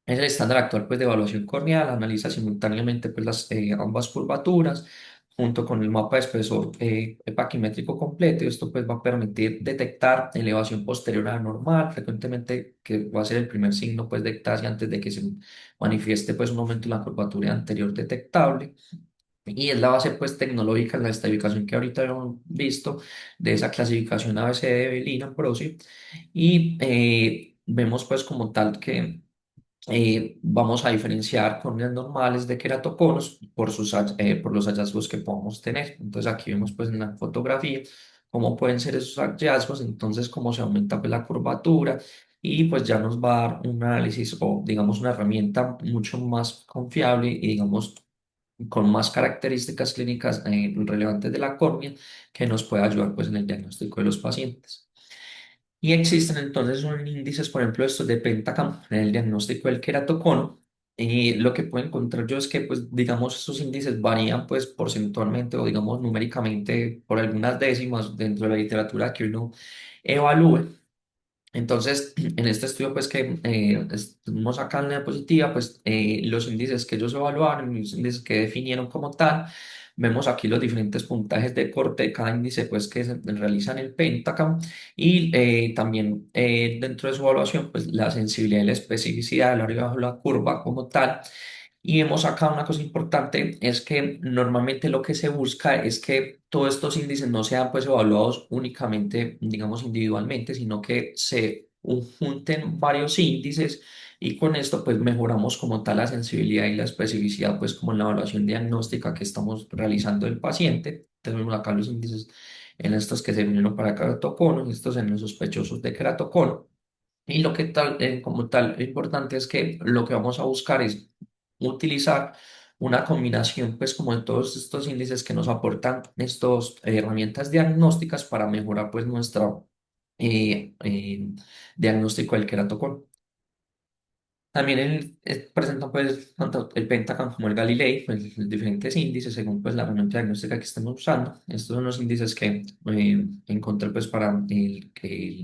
Es el estándar actual pues de evaluación corneal, analiza simultáneamente pues las ambas curvaturas junto con el mapa de espesor epaquimétrico completo, y esto pues va a permitir detectar elevación posterior anormal, frecuentemente que va a ser el primer signo pues de ectasia antes de que se manifieste pues un aumento en la curvatura anterior detectable. Y es la base pues tecnológica en la estadificación que ahorita hemos visto de esa clasificación ABC de Bellina-Ambrosi. Y vemos pues como tal que vamos a diferenciar córneas normales de queratoconos por los hallazgos que podamos tener. Entonces aquí vemos pues en la fotografía cómo pueden ser esos hallazgos, entonces cómo se aumenta pues la curvatura, y pues ya nos va a dar un análisis o digamos una herramienta mucho más confiable y digamos con más características clínicas relevantes de la córnea, que nos puede ayudar pues en el diagnóstico de los pacientes. Y existen entonces unos índices, por ejemplo, estos de Pentacam en el diagnóstico del queratocono. Y lo que puedo encontrar yo es que, pues, digamos, estos índices varían, pues, porcentualmente o, digamos, numéricamente por algunas décimas dentro de la literatura que uno evalúe. Entonces, en este estudio, pues que estuvimos acá en la diapositiva, pues los índices que ellos evaluaron, los índices que definieron como tal, vemos aquí los diferentes puntajes de corte de cada índice, pues que se realizan en el Pentacam, y también dentro de su evaluación, pues la sensibilidad y la especificidad del área bajo la curva como tal. Y vemos acá una cosa importante, es que normalmente lo que se busca es que todos estos índices no sean pues evaluados únicamente, digamos, individualmente, sino que se junten varios índices, y con esto pues mejoramos como tal la sensibilidad y la especificidad pues como en la evaluación diagnóstica que estamos realizando del paciente. Tenemos acá los índices en estos que se vinieron para keratocono, estos en los sospechosos de keratocono. Y lo que tal, como tal, lo importante es que lo que vamos a buscar es utilizar una combinación, pues, como de todos estos índices que nos aportan estas herramientas diagnósticas para mejorar, pues, nuestro diagnóstico del queratocono. También presentan pues tanto el Pentacam como el Galilei, pues, los diferentes índices según pues la herramienta diagnóstica que estemos usando. Estos son los índices que encontré pues para el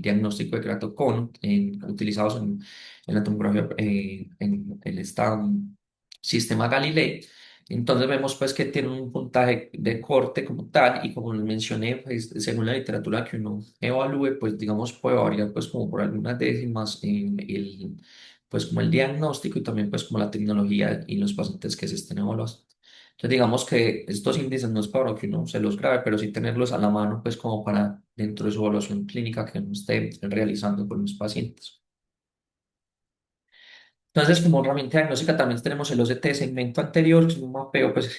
diagnóstico de keratocono utilizados en la tomografía en el sistema Galilei. Entonces vemos pues que tiene un puntaje de corte como tal, y como les mencioné, pues según la literatura que uno evalúe, pues digamos puede variar pues como por algunas décimas en el pues como el diagnóstico, y también pues como la tecnología y los pacientes que se estén evaluando. Entonces digamos que estos índices no es para que uno se los grabe, pero sí tenerlos a la mano pues como para dentro de su evaluación clínica que uno esté realizando con los pacientes. Entonces, como herramienta diagnóstica también tenemos el OCT segmento anterior, que es un mapeo, pues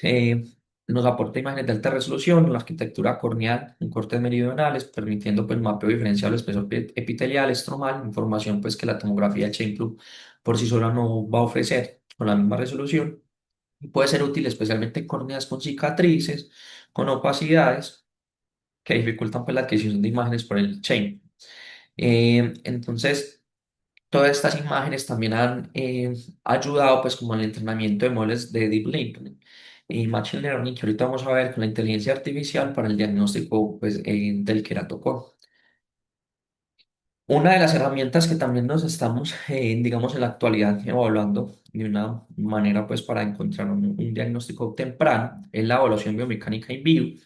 nos aporta imágenes de alta resolución, la arquitectura corneal en cortes meridionales, permitiendo pues mapeo diferencial del espesor epitelial, estromal, información pues que la tomografía Chain-Blue por sí sola no va a ofrecer con la misma resolución. Y puede ser útil especialmente en córneas con cicatrices, con opacidades que dificultan pues la adquisición de imágenes por el Chain. Entonces, todas estas imágenes también han ayudado pues como al entrenamiento de modelos de Deep Learning y Machine Learning, que ahorita vamos a ver con la inteligencia artificial para el diagnóstico pues, del queratocono. Una de las herramientas que también nos estamos, digamos, en la actualidad evaluando de una manera pues para encontrar un diagnóstico temprano es la evaluación biomecánica in vivo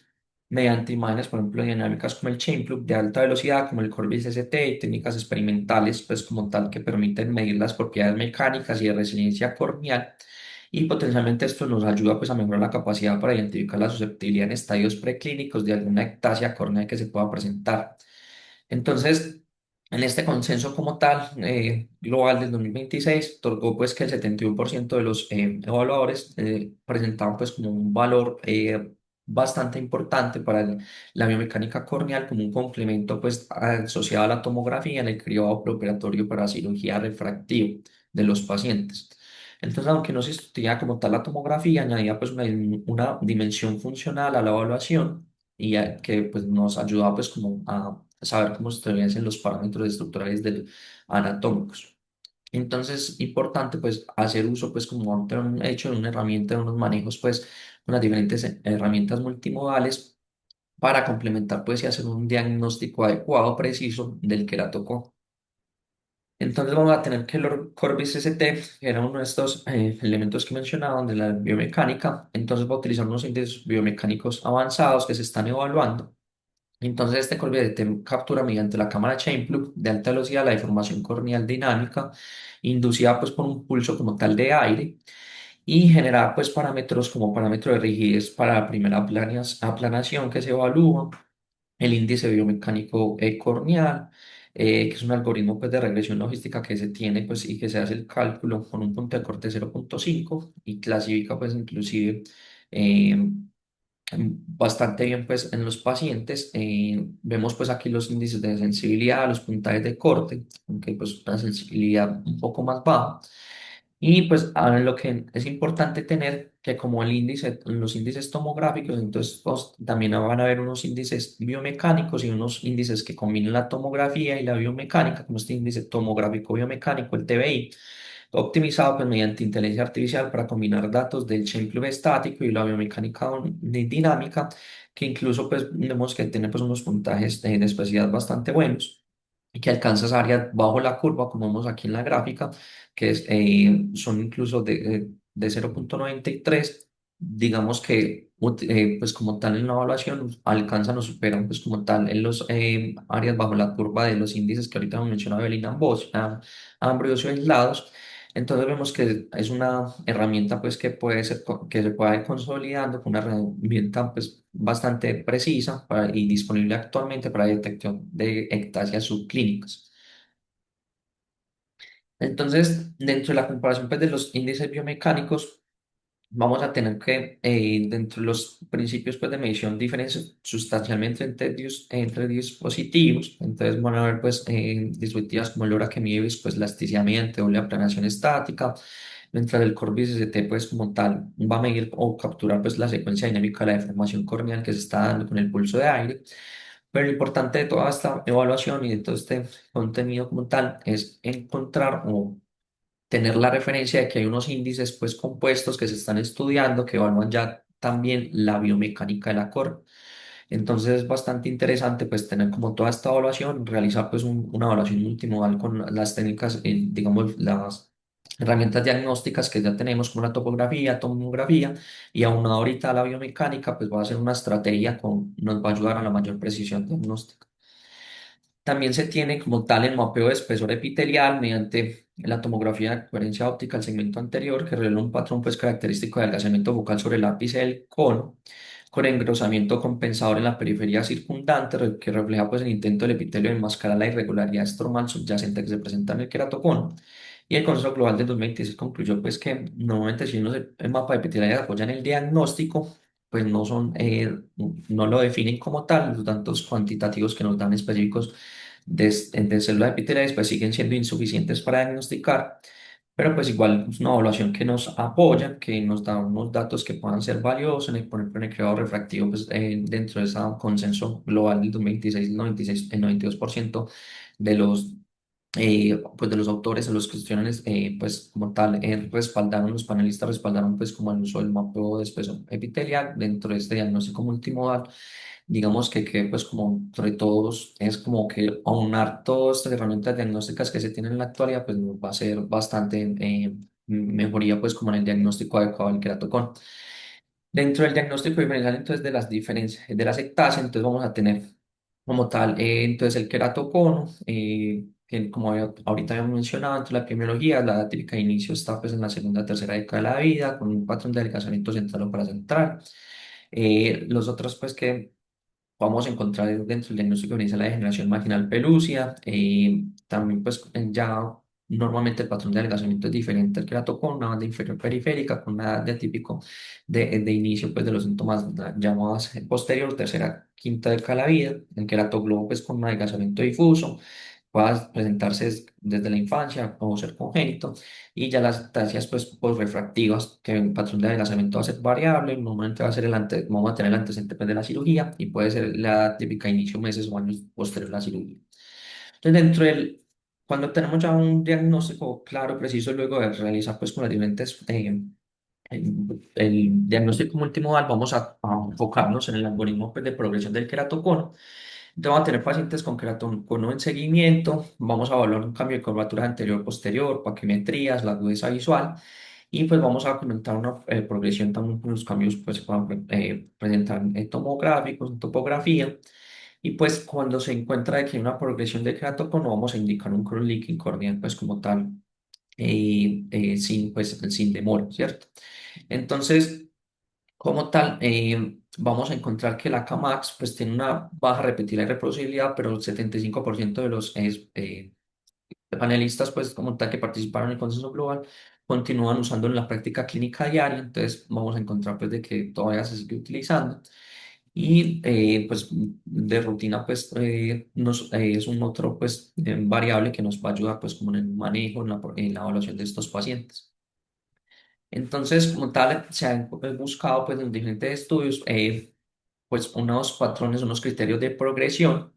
mediante imágenes, por ejemplo, dinámicas como el chain plug de alta velocidad, como el Corbis ST, y técnicas experimentales, pues como tal, que permiten medir las propiedades mecánicas y de resiliencia corneal. Y potencialmente esto nos ayuda pues a mejorar la capacidad para identificar la susceptibilidad en estadios preclínicos de alguna ectasia córnea que se pueda presentar. Entonces, en este consenso como tal, global del 2026, otorgó pues que el 71% de los evaluadores presentaban pues como un valor bastante importante para la biomecánica corneal como un complemento pues asociado a la tomografía en el cribado preoperatorio para cirugía refractiva de los pacientes. Entonces, aunque no se estudia como tal la tomografía, añadía pues una dimensión funcional a la evaluación y que pues nos ayudaba pues como a saber cómo se establecen los parámetros estructurales anatómicos. Entonces, importante pues hacer uso pues como han hecho de una herramienta, de unos manejos pues unas diferentes herramientas multimodales para complementar pues y hacer un diagnóstico adecuado, preciso del queratocono. Entonces vamos a tener que el Corbis ST, que era uno de estos elementos que mencionaba de la biomecánica, entonces va a utilizar unos índices biomecánicos avanzados que se están evaluando. Entonces este Corbis ST captura mediante la cámara Chain-Plug de alta velocidad la deformación corneal dinámica inducida pues por un pulso como tal de aire y genera pues parámetros como parámetro de rigidez para la primera aplanación que se evalúa, el índice biomecánico corneal, que es un algoritmo pues, de regresión logística que se tiene pues, y que se hace el cálculo con un punto de corte 0,5 y clasifica pues inclusive eh, bastante bien pues en los pacientes. Vemos pues aquí los índices de sensibilidad, los puntajes de corte, aunque pues una sensibilidad un poco más baja. Y pues ahora lo que es importante tener que como el índice, los índices tomográficos, entonces pues, también van a haber unos índices biomecánicos y unos índices que combinen la tomografía y la biomecánica, como este índice tomográfico biomecánico, el TBI, optimizado pues, mediante inteligencia artificial para combinar datos del chain plug estático y la biomecánica dinámica, que incluso pues vemos que tiene pues unos puntajes de especialidad bastante buenos y que alcanza esa área bajo la curva, como vemos aquí en la gráfica, que son incluso de 0,93. Digamos que pues como tal en la evaluación alcanzan o superan pues como tal en los áreas bajo la curva de los índices que ahorita hemos mencionado, Evelina Bosch, Ambrosio aislados. Entonces vemos que es una herramienta pues que puede ser que se pueda ir consolidando con una herramienta pues bastante precisa y disponible actualmente para detección de ectasias subclínicas. Entonces, dentro de la comparación pues, de los índices biomecánicos, vamos a tener que, dentro de los principios pues, de medición, diferenciar sustancialmente entre dispositivos. Entonces, van a haber pues, dispositivos como el LoRa que mide pues, elasticidad mediante doble aplanación estática, mientras el Corbis ST pues, como tal va a medir o capturar pues, la secuencia dinámica de la deformación corneal que se está dando con el pulso de aire. Pero lo importante de toda esta evaluación y de todo este contenido como tal es encontrar o tener la referencia de que hay unos índices pues compuestos que se están estudiando que evalúan ya también la biomecánica de la corva. Entonces es bastante interesante pues tener como toda esta evaluación, realizar pues una evaluación multimodal con las técnicas, digamos las herramientas diagnósticas que ya tenemos como la topografía, tomografía y aunado ahorita a la biomecánica pues va a ser una estrategia nos va a ayudar a la mayor precisión diagnóstica. También se tiene como tal el mapeo de espesor epitelial mediante la tomografía de coherencia óptica al segmento anterior que revela un patrón pues característico de adelgazamiento focal sobre el ápice del cono con engrosamiento compensador en la periferia circundante que refleja pues el intento del epitelio de enmascarar la irregularidad estromal subyacente que se presenta en el queratocono. Y el Consejo Global del 2026 concluyó pues que normalmente si uno el mapa de epitelial apoya en el diagnóstico, pues no son, no lo definen como tal, los datos cuantitativos que nos dan específicos de células epiteliales pues siguen siendo insuficientes para diagnosticar, pero pues igual es una evaluación que nos apoya, que nos da unos datos que puedan ser valiosos, por ejemplo, en el cribado refractivo, pues dentro de ese consenso global del 2026, el 92% de los pues de los autores en los cuestiones, pues como tal, respaldaron, los panelistas respaldaron pues como el uso del mapeo de espeso epitelial dentro de este diagnóstico multimodal. Digamos que pues como entre todos es como que aunar todas estas herramientas diagnósticas que se tienen en la actualidad pues nos va a ser bastante mejoría pues como en el diagnóstico adecuado del queratocono. Dentro del diagnóstico diferencial, entonces, de las diferencias de las ectasias, entonces vamos a tener como tal, entonces el queratocono, que como ahorita habíamos mencionado, entre la epidemiología, la edad típica de inicio está pues en la segunda, tercera década de la vida, con un patrón de adelgazamiento central o paracentral. Los otros pues que vamos a encontrar dentro del diagnóstico diferencial la degeneración marginal pelúcida, también pues ya normalmente el patrón de adelgazamiento es diferente al queratoconio, una banda inferior periférica con una edad de típico de inicio pues, de los síntomas llamados posterior, tercera, quinta década de la vida, el queratoglobo pues con un adelgazamiento difuso, pueda presentarse desde la infancia o ser congénito, y ya las ataxias pues refractivas, que el patrón de adelgazamiento va a ser variable, normalmente va a ser vamos a tener el antecedente pues, de la cirugía y puede ser la típica inicio meses o años posterior a la cirugía. Entonces, cuando tenemos ya un diagnóstico claro, preciso, luego de realizar pues con las diferentes el diagnóstico multimodal, vamos a enfocarnos en el algoritmo pues, de progresión del queratocono. Entonces, vamos a tener pacientes con queratocono en seguimiento, vamos a evaluar un cambio de curvatura anterior-posterior, paquimetrías, la agudeza visual, y pues vamos a comentar una progresión también con los cambios pues, se puedan presentar en tomográficos, en topografía. Y pues cuando se encuentra de que hay una progresión de queratocono, vamos a indicar un cross-linking corneal pues como tal, sin demora, ¿cierto? Entonces, como tal, vamos a encontrar que la Camax pues tiene una baja repetibilidad y reproducibilidad, pero el 75% de los panelistas pues como tal que participaron en el consenso global continúan usando en la práctica clínica diaria, entonces vamos a encontrar pues de que todavía se sigue utilizando. Y pues de rutina pues es un otro pues variable que nos va a ayudar pues como en el manejo, en la evaluación de estos pacientes. Entonces, como tal, se han buscado pues en diferentes estudios pues unos patrones, unos criterios de progresión.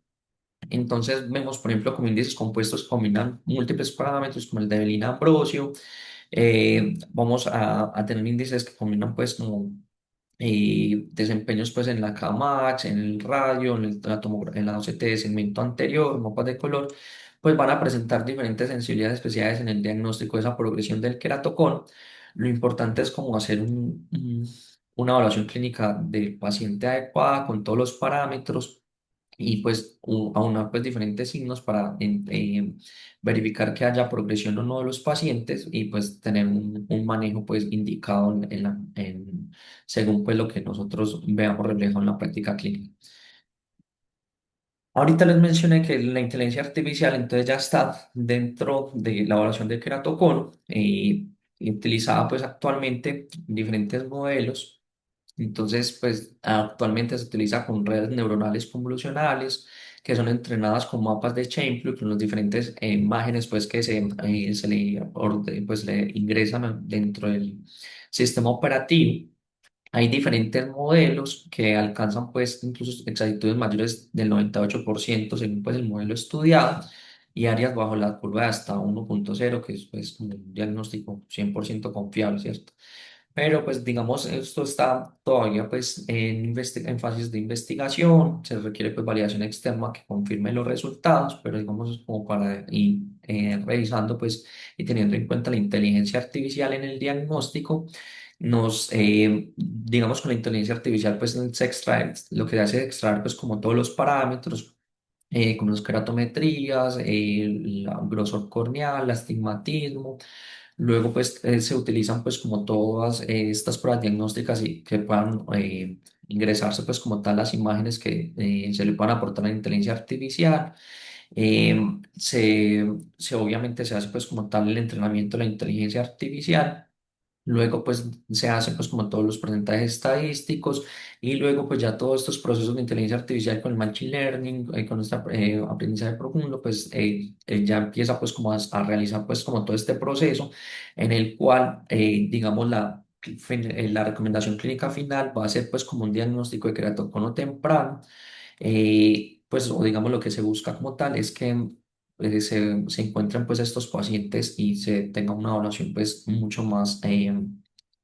Entonces vemos, por ejemplo, como índices compuestos que combinan múltiples parámetros como el de Bellina-Ambrosio. Vamos a tener índices que combinan pues como desempeños pues en la Camax, en el radio, en la OCT de segmento anterior, mapas de color, pues van a presentar diferentes sensibilidades especiales en el diagnóstico de esa progresión del queratocón. Lo importante es como hacer una evaluación clínica del paciente adecuada con todos los parámetros y pues aunar pues diferentes signos para verificar que haya progresión o no de los pacientes y pues tener un manejo pues indicado según pues lo que nosotros veamos reflejado en la práctica clínica. Ahorita les mencioné que la inteligencia artificial entonces ya está dentro de la evaluación del queratocono y utilizada pues actualmente en diferentes modelos. Entonces, pues actualmente se utiliza con redes neuronales convolucionales que son entrenadas con mapas de Chainflux, con las diferentes imágenes pues que pues, le ingresan dentro del sistema operativo. Hay diferentes modelos que alcanzan pues incluso exactitudes mayores del 98% según pues el modelo estudiado y áreas bajo la curva de hasta 1.0 que es pues como un diagnóstico 100% confiable, ¿cierto? Pero pues digamos, esto está todavía pues en fases de investigación, se requiere pues validación externa que confirme los resultados, pero digamos como para ir revisando pues y teniendo en cuenta la inteligencia artificial en el diagnóstico, digamos con la inteligencia artificial pues se extrae, lo que hace es extraer pues como todos los parámetros como las keratometrías, el grosor corneal, el astigmatismo. Luego, pues, se utilizan, pues, como todas estas pruebas diagnósticas y que puedan ingresarse, pues, como tal, las imágenes que se le puedan aportar a la inteligencia artificial. Obviamente se hace, pues, como tal, el entrenamiento de la inteligencia artificial. Luego, pues, se hacen, pues, como todos los porcentajes estadísticos y luego, pues, ya todos estos procesos de inteligencia artificial con el machine learning, con este aprendizaje profundo, pues, ya empieza, pues, como a realizar, pues, como todo este proceso en el cual, digamos, la recomendación clínica final va a ser, pues, como un diagnóstico de queratocono temprano, pues, o digamos, lo que se busca como tal es que se encuentren pues estos pacientes y se tenga una evaluación pues mucho más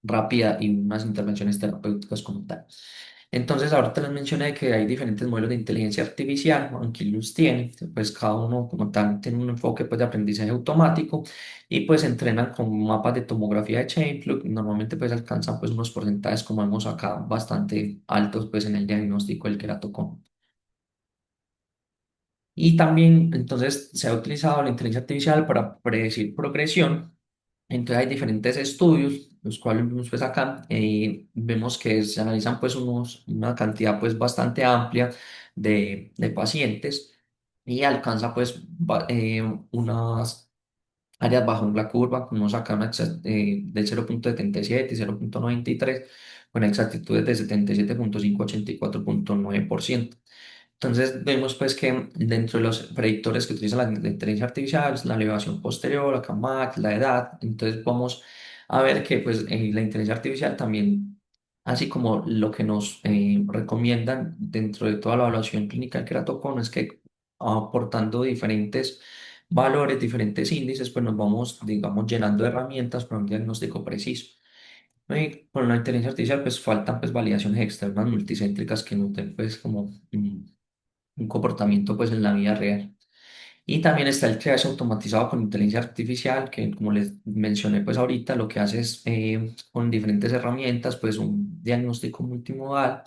rápida y unas intervenciones terapéuticas como tal. Entonces, ahorita les mencioné que hay diferentes modelos de inteligencia artificial, aunque los tiene, pues cada uno como tal tiene un enfoque pues de aprendizaje automático y pues se entrenan con mapas de tomografía de Chainflux, normalmente pues alcanzan pues unos porcentajes como vemos acá bastante altos pues en el diagnóstico del queratocono. Y también, entonces, se ha utilizado la inteligencia artificial para predecir progresión. Entonces, hay diferentes estudios, los cuales vemos pues acá, vemos que se analizan pues una cantidad pues bastante amplia de pacientes y alcanza pues unas áreas bajo la curva, como sacar del 0,77 y 0,93 con exactitudes de 77,5 a 84,9%. Entonces vemos pues que dentro de los predictores que utiliza la inteligencia artificial, es la elevación posterior, la CAMAC, la edad. Entonces vamos a ver que pues la inteligencia artificial también, así como lo que nos recomiendan dentro de toda la evaluación clínica del queratocono, es que aportando diferentes valores, diferentes índices, pues nos vamos, digamos, llenando de herramientas para un diagnóstico preciso. ¿No? Y con la inteligencia artificial pues faltan pues validaciones externas multicéntricas que nos den pues como un comportamiento pues en la vida real. Y también está el triage automatizado con inteligencia artificial, que como les mencioné pues ahorita, lo que hace es con diferentes herramientas pues un diagnóstico multimodal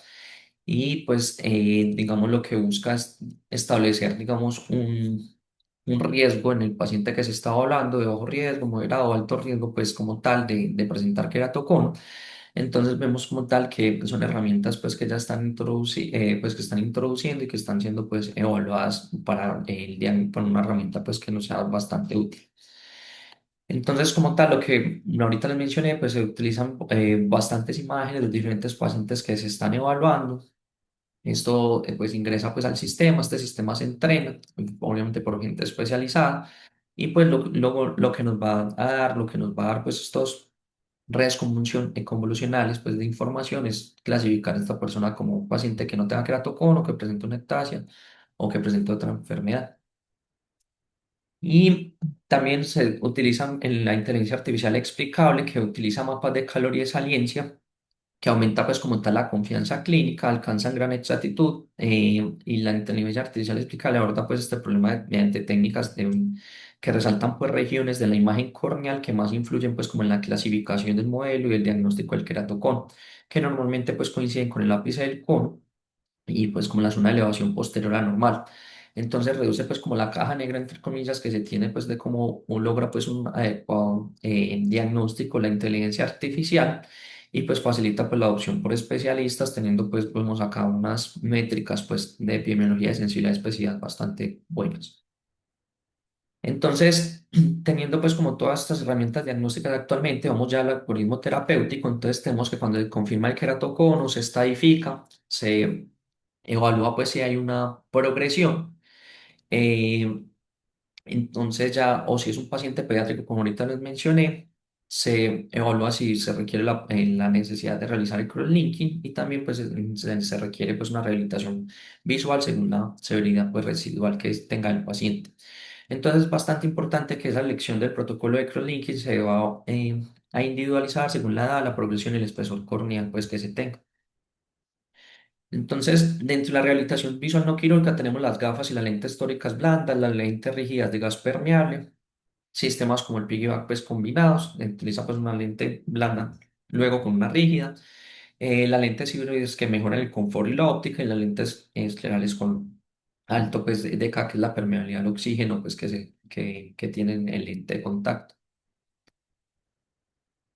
y pues digamos lo que busca es establecer digamos un riesgo en el paciente que se está hablando de bajo riesgo, moderado o alto riesgo pues como tal de presentar queratocono. Entonces vemos como tal que son herramientas pues que ya están pues que están introduciendo y que están siendo pues evaluadas para para una herramienta pues que nos sea bastante útil. Entonces como tal lo que ahorita les mencioné pues se utilizan bastantes imágenes de los diferentes pacientes que se están evaluando. Esto pues ingresa pues al sistema, este sistema se entrena obviamente por gente especializada y pues lo que nos va a dar, lo que nos va a dar pues estos convolucionales pues, de información es clasificar a esta persona como un paciente que no tenga queratocono, que presente una ectasia o que presente otra enfermedad. Y también se utilizan en la inteligencia artificial explicable que utiliza mapas de caloría y saliencia que aumenta pues como tal la confianza clínica, alcanzan gran exactitud y la inteligencia artificial explicable aborda pues este problema mediante técnicas que resaltan pues regiones de la imagen corneal que más influyen pues como en la clasificación del modelo y el diagnóstico del queratocono, que normalmente pues coinciden con el ápice del cono y pues como la zona de elevación posterior a normal. Entonces reduce pues como la caja negra entre comillas que se tiene pues de cómo uno logra pues un adecuado diagnóstico, la inteligencia artificial y pues facilita pues la adopción por especialistas teniendo pues podemos acá unas métricas pues de epidemiología de sensibilidad y especificidad bastante buenas. Entonces, teniendo pues como todas estas herramientas diagnósticas actualmente, vamos ya al algoritmo terapéutico, entonces tenemos que cuando se confirma el queratocono, se estadifica, se evalúa pues si hay una progresión, eh, entonces ya, o si es un paciente pediátrico, como ahorita les mencioné, se evalúa si se requiere la necesidad de realizar el cross-linking y también pues se requiere pues una rehabilitación visual según la severidad pues residual que tenga el paciente. Entonces es bastante importante que esa elección del protocolo de cross-linking se va a individualizar según la edad, la progresión y el espesor corneal pues que se tenga. Entonces, dentro de la rehabilitación visual no quirúrgica tenemos las gafas y las lentes tóricas blandas, las lentes rígidas de gas permeable, sistemas como el piggyback pues combinados, utiliza pues una lente blanda, luego con una rígida, las lentes híbridas que mejoran el confort y la óptica y las lentes esclerales con alto pues de K, que es la permeabilidad al oxígeno pues que tienen el lente de contacto.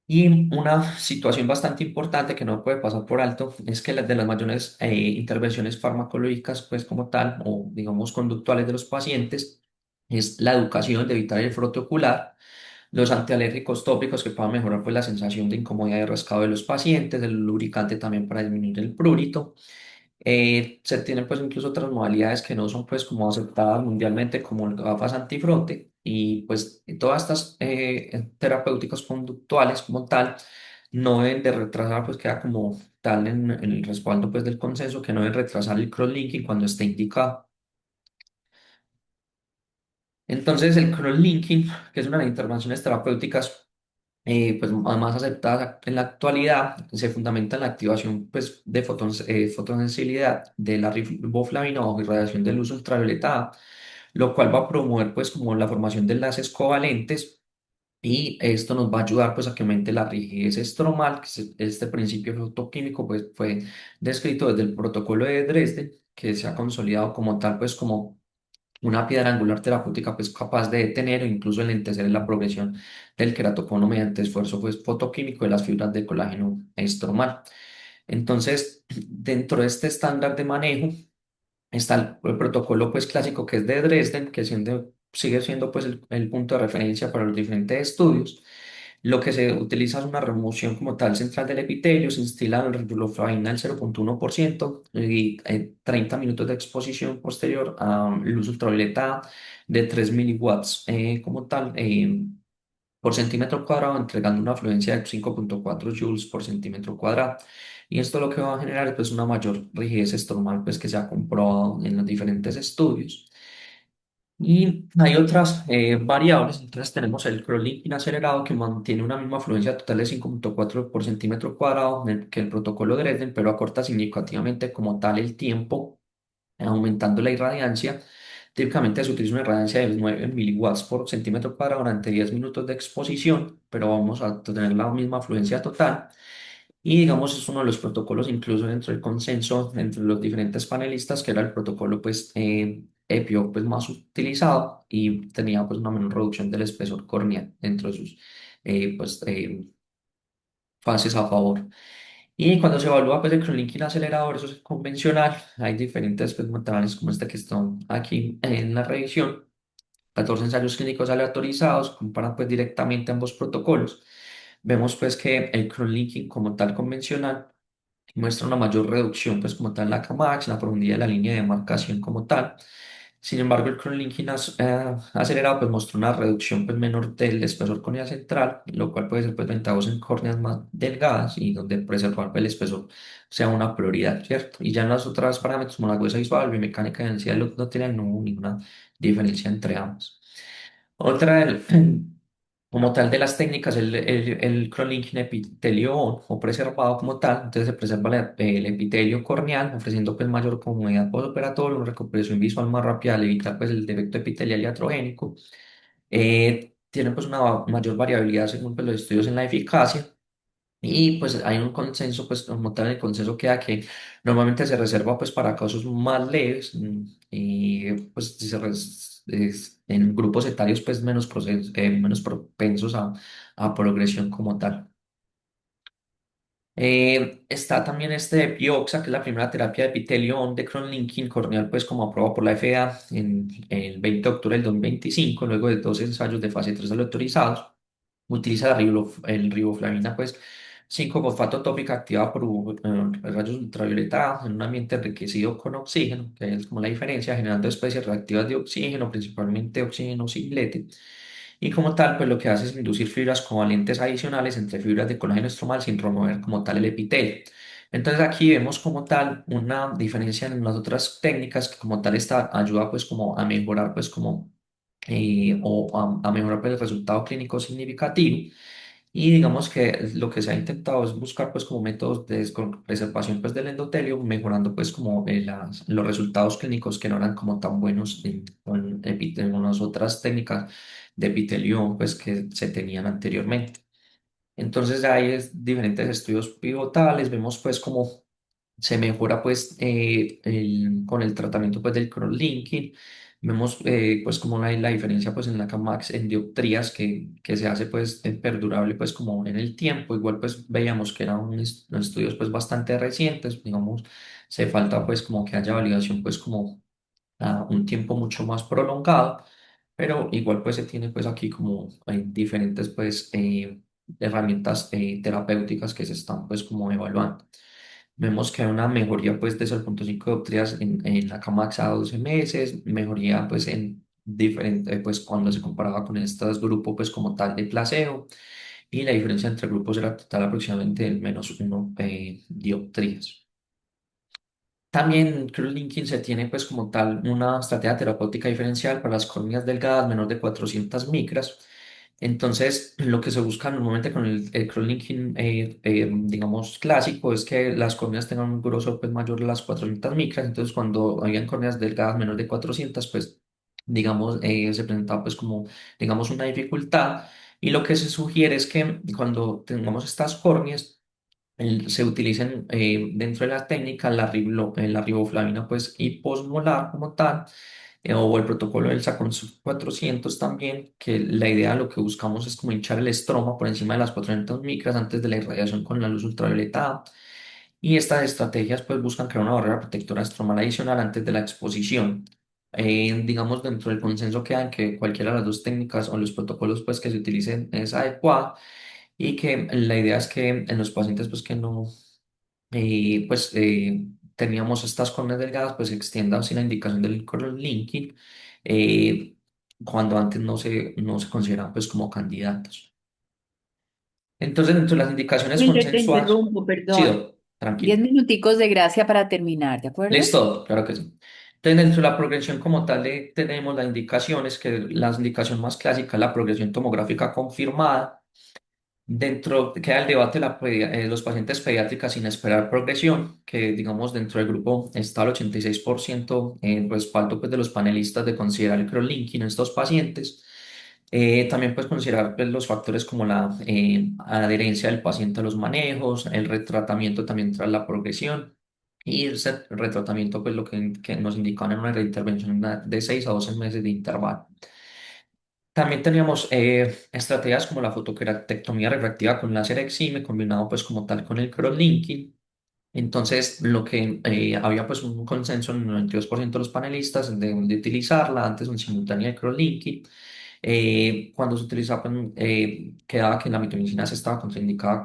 Y una situación bastante importante que no puede pasar por alto es que las de las mayores intervenciones farmacológicas, pues como tal, o digamos conductuales de los pacientes, es la educación de evitar el frote ocular, los antialérgicos tópicos que puedan mejorar pues, la sensación de incomodidad y rascado de los pacientes, el lubricante también para disminuir el prurito. Se tienen pues incluso otras modalidades que no son pues como aceptadas mundialmente como las gafas antifrote y pues todas estas terapéuticas conductuales como tal no deben de retrasar pues queda como tal en el respaldo pues del consenso que no deben retrasar el cross-linking cuando esté indicado. Entonces el cross-linking, que es una de las intervenciones terapéuticas pues más aceptadas en la actualidad, se fundamenta en la activación pues, de fotosensibilidad de la riboflavina bajo irradiación de luz ultravioleta A, lo cual va a promover pues como la formación de enlaces covalentes y esto nos va a ayudar pues a que aumente la rigidez estromal, que este principio fotoquímico pues fue descrito desde el protocolo de Dresden, que se ha consolidado como tal pues como una piedra angular terapéutica pues capaz de detener o incluso enlentecer la progresión del queratocono mediante esfuerzo pues fotoquímico de las fibras de colágeno estromal. Entonces, dentro de este estándar de manejo está el protocolo pues clásico que es de Dresden, que siendo sigue siendo pues el punto de referencia para los diferentes estudios. Lo que se utiliza es una remoción como tal central del epitelio, se instila la riboflavina al 0,1% y 30 minutos de exposición posterior a luz ultravioleta de 3 miliwatts como tal por centímetro cuadrado, entregando una afluencia de 5,4 joules por centímetro cuadrado. Y esto lo que va a generar pues una mayor rigidez estromal pues que se ha comprobado en los diferentes estudios. Y hay otras variables, entonces tenemos el cross-linking acelerado que mantiene una misma fluencia total de 5,4 por centímetro cuadrado que el protocolo de Dresden, pero acorta significativamente como tal el tiempo, aumentando la irradiancia. Típicamente se utiliza una irradiancia de 9 miliwatts por centímetro cuadrado durante 10 minutos de exposición, pero vamos a tener la misma fluencia total. Y digamos, es uno de los protocolos incluso dentro del consenso entre los diferentes panelistas, que era el protocolo pues EPIO pues, más utilizado y tenía pues una menor reducción del espesor córnea dentro de sus pues, fases a favor. Y cuando se evalúa pues el cross-linking acelerador, eso es convencional, hay diferentes pues, materiales como este que están aquí en la revisión. 14 ensayos clínicos aleatorizados, comparan pues directamente ambos protocolos. Vemos pues que el cross-linking como tal convencional muestra una mayor reducción, pues como tal en la Camax, en la profundidad de la línea de demarcación como tal. Sin embargo, el cross-linking acelerado pues mostró una reducción pues menor del espesor córnea central, lo cual puede ser pues ventajoso en córneas más delgadas y donde preservar pues, el espesor sea una prioridad, ¿cierto? Y ya en las otras parámetros como la gruesa visual, biomecánica y densidad no tienen ninguna diferencia entre ambas. Otra, como tal de las técnicas, el cross-linking epitelio o preservado como tal, entonces se preserva el epitelio corneal, ofreciendo pues mayor comodidad postoperatoria, una recuperación visual más rápida al evitar pues el defecto epitelial iatrogénico. Tiene pues una mayor variabilidad según pues, los estudios en la eficacia. Y pues hay un consenso, pues como tal, el consenso queda que normalmente se reserva pues para casos más leves y pues si en grupos etarios pues menos propensos a progresión como tal. Está también este de Pioxa, que es la primera terapia de epitelio de Crohn-Linkin corneal, pues como aprobado por la FDA en el 20 de octubre del 2025, luego de dos ensayos de fase 3 autorizados. Utiliza el riboflavina, pues 5-fosfato tópica activada por rayos ultravioleta en un ambiente enriquecido con oxígeno, que es como la diferencia, generando especies reactivas de oxígeno, principalmente oxígeno singlete. Y como tal, pues lo que hace es inducir fibras covalentes adicionales entre fibras de colágeno estromal sin remover como tal el epitelio. Entonces aquí vemos como tal una diferencia en las otras técnicas que como tal esta ayuda pues como a mejorar pues como o a mejorar pues, el resultado clínico significativo. Y digamos que lo que se ha intentado es buscar pues como métodos de preservación pues del endotelio, mejorando pues como los resultados clínicos que no eran como tan buenos en las otras técnicas de epitelio pues que se tenían anteriormente. Entonces hay diferentes estudios pivotales, vemos pues como se mejora pues con el tratamiento pues del cross-linking. Vemos pues como la diferencia pues en la Camax en dioptrías que se hace pues perdurable pues como en el tiempo. Igual pues veíamos que eran unos estudios pues bastante recientes, digamos, se falta pues como que haya validación pues como a un tiempo mucho más prolongado, pero igual pues se tiene pues aquí como hay diferentes pues herramientas terapéuticas que se están pues como evaluando. Vemos que hay una mejoría pues de 0,5 dioptrías en la Camax a 12 meses, mejoría pues en diferente pues cuando se comparaba con estos grupos pues como tal de placebo y la diferencia entre grupos era total aproximadamente del -1 dioptrías. También CrossLinking se tiene pues como tal una estrategia terapéutica diferencial para las córneas delgadas menor de 400 micras. Entonces, lo que se busca normalmente con el CrossLinking, digamos, clásico es que las córneas tengan un grosor pues, mayor de las 400 micras. Entonces, cuando hayan córneas delgadas menor de 400 pues, digamos, se presenta pues como, digamos, una dificultad. Y lo que se sugiere es que cuando tengamos estas córneas, se utilizan dentro de la técnica la riboflavina pues hiposmolar como tal o el protocolo del SACON 400 también, que la idea lo que buscamos es como hinchar el estroma por encima de las 400 micras antes de la irradiación con la luz ultravioleta A. Y estas estrategias pues buscan crear una barrera protectora estromal adicional antes de la exposición. digamos, dentro del consenso queda en que cualquiera de las dos técnicas o los protocolos pues que se utilicen es adecuada y que la idea es que en los pacientes pues que no, pues teníamos estas córneas delgadas pues se extienda sin la indicación del linking eh, cuando antes no se consideran pues como candidatos. Entonces, dentro de las indicaciones
Wilmer, te
consensuadas,
interrumpo,
sí,
perdón.
tranquilo.
10 minuticos de gracia para terminar, ¿de acuerdo?
Listo, claro que sí. Entonces, dentro de la progresión como tal, tenemos las indicaciones, que la indicación más clásica es la progresión tomográfica confirmada. Dentro queda el debate de los pacientes pediátricas sin esperar progresión, que digamos dentro del grupo está el 86% en respaldo pues, de los panelistas de considerar el cross-linking en estos pacientes. También pues considerar pues, los factores como la adherencia del paciente a los manejos, el retratamiento también tras la progresión y ese retratamiento pues lo que nos indican en una reintervención de 6 a 12 meses de intervalo. También teníamos estrategias como la fotoqueratectomía refractiva con láser exime combinado pues como tal con el cross-linking. Entonces, lo que había pues un consenso en el 92% de los panelistas de utilizarla antes en simultánea el cross-linking. Cuando se utilizaba, pues, quedaba que la mitomicina se estaba contraindicada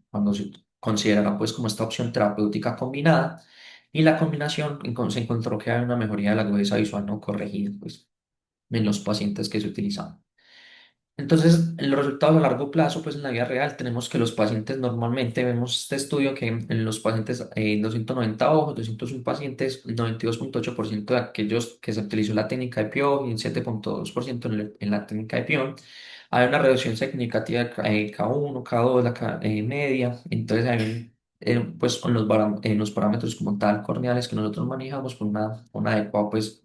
cuando se consideraba pues como esta opción terapéutica combinada y la combinación se encontró que había una mejoría de la agudeza visual no corregida pues, en los pacientes que se utilizaban. Entonces, en los resultados a largo plazo, pues en la vida real tenemos que los pacientes normalmente vemos este estudio que en los pacientes 290 ojos, 201 pacientes, 92,8% de aquellos que se utilizó la técnica de Pio y un 7,2% en la técnica de Pion, hay una reducción significativa de K1, K2, la K media, entonces hay pues con los parámetros como tal corneales que nosotros manejamos con una adecuada pues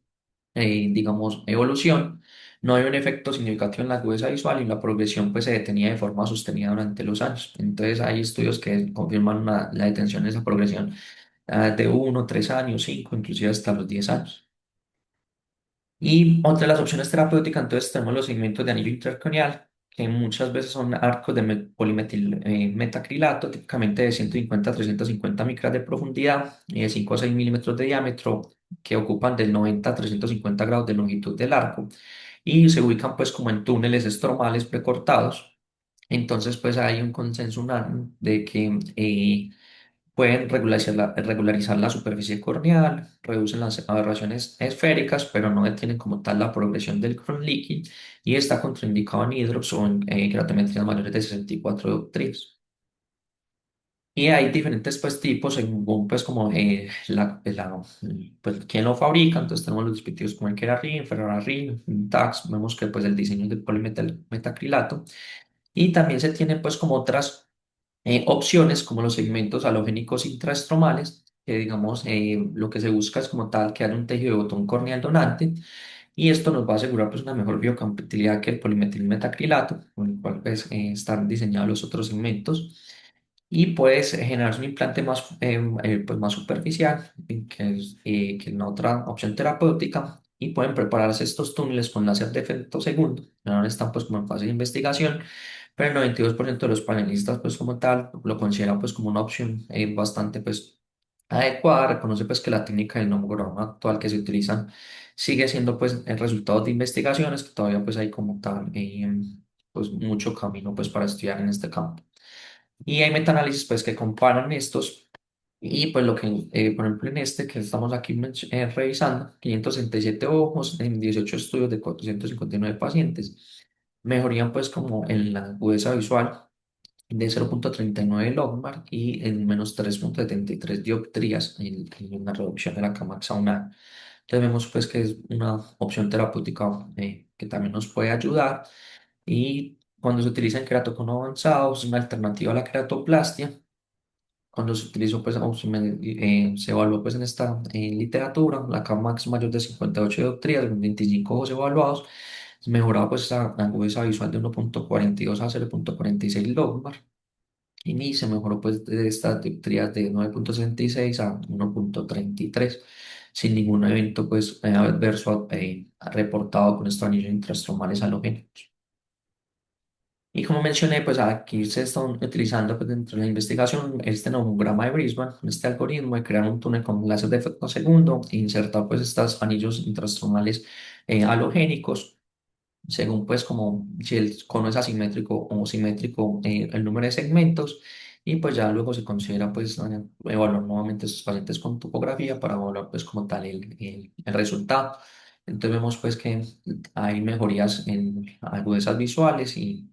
digamos, evolución, no hay un efecto significativo en la agudeza visual y la progresión pues se detenía de forma sostenida durante los años. Entonces hay estudios que confirman la detención de esa progresión de 1, 3 años, 5, inclusive hasta los 10 años. Y otra de las opciones terapéuticas, entonces tenemos los segmentos de anillo intercraneal, que muchas veces son arcos de polimetil metacrilato, típicamente de 150 a 350 micras de profundidad y de 5 a 6 milímetros de diámetro, que ocupan del 90 a 350 grados de longitud del arco y se ubican pues como en túneles estromales precortados. Entonces pues hay un consenso unánime de que pueden regularizar la superficie corneal, reducen las aberraciones esféricas, pero no detienen como tal la progresión del cross-linking y está contraindicado en hidrops o en keratometrías mayores de 64 dioptrías. Y hay diferentes pues tipos según pues como pues quién lo fabrica, entonces tenemos los dispositivos como el Kerarin, Ferrarin, Tax, vemos que pues el diseño es de metacrilato y también se tienen pues como otras opciones como los segmentos halogénicos intraestromales, que digamos lo que se busca es como tal que haya un tejido de botón corneal donante y esto nos va a asegurar pues una mejor biocompatibilidad que el polimetilmetacrilato, con el cual pues, están diseñados los otros segmentos y puedes generar un implante pues más superficial, que la otra opción terapéutica, y pueden prepararse estos túneles con láser de efecto segundo. Ahora están pues como en fase de investigación, pero el 92% de los panelistas pues como tal lo consideran pues como una opción bastante pues adecuada. Reconoce pues que la técnica del nomograma actual que se utiliza sigue siendo pues el resultado de investigaciones, que todavía pues hay como tal pues mucho camino pues para estudiar en este campo. Y hay metaanálisis pues que comparan estos y pues lo que, por ejemplo, en este que estamos aquí revisando, 567 ojos en 18 estudios de 459 pacientes, mejorían pues como en la agudeza visual de 0,39 logmar y en menos 3,73 dioptrías en una reducción de la cama axonal. Entonces vemos pues que es una opción terapéutica que también nos puede ayudar y cuando se utiliza en queratocono avanzado es una alternativa a la queratoplastia. Cuando se utilizó, pues, se evaluó pues, en esta literatura, la Camax mayor de 58 dioptrías, 25 ojos evaluados, mejoraba pues, esa agudeza visual de 1,42 a 0,46 logmar, y se mejoró pues, de estas dioptrías de 9,66 a 1,33 sin ningún evento pues, adverso reportado con estos anillos intrastromales halogénicos. Y como mencioné, pues aquí se está utilizando pues, dentro de la investigación este nomograma de Brisbane, este algoritmo de crear un túnel con láser de efecto segundo e insertar pues estos anillos intrastromales halogénicos según pues como si el cono es asimétrico o simétrico, el número de segmentos, y pues ya luego se considera pues evaluar nuevamente estos pacientes con topografía para evaluar pues como tal el resultado. Entonces vemos pues que hay mejorías en agudezas visuales y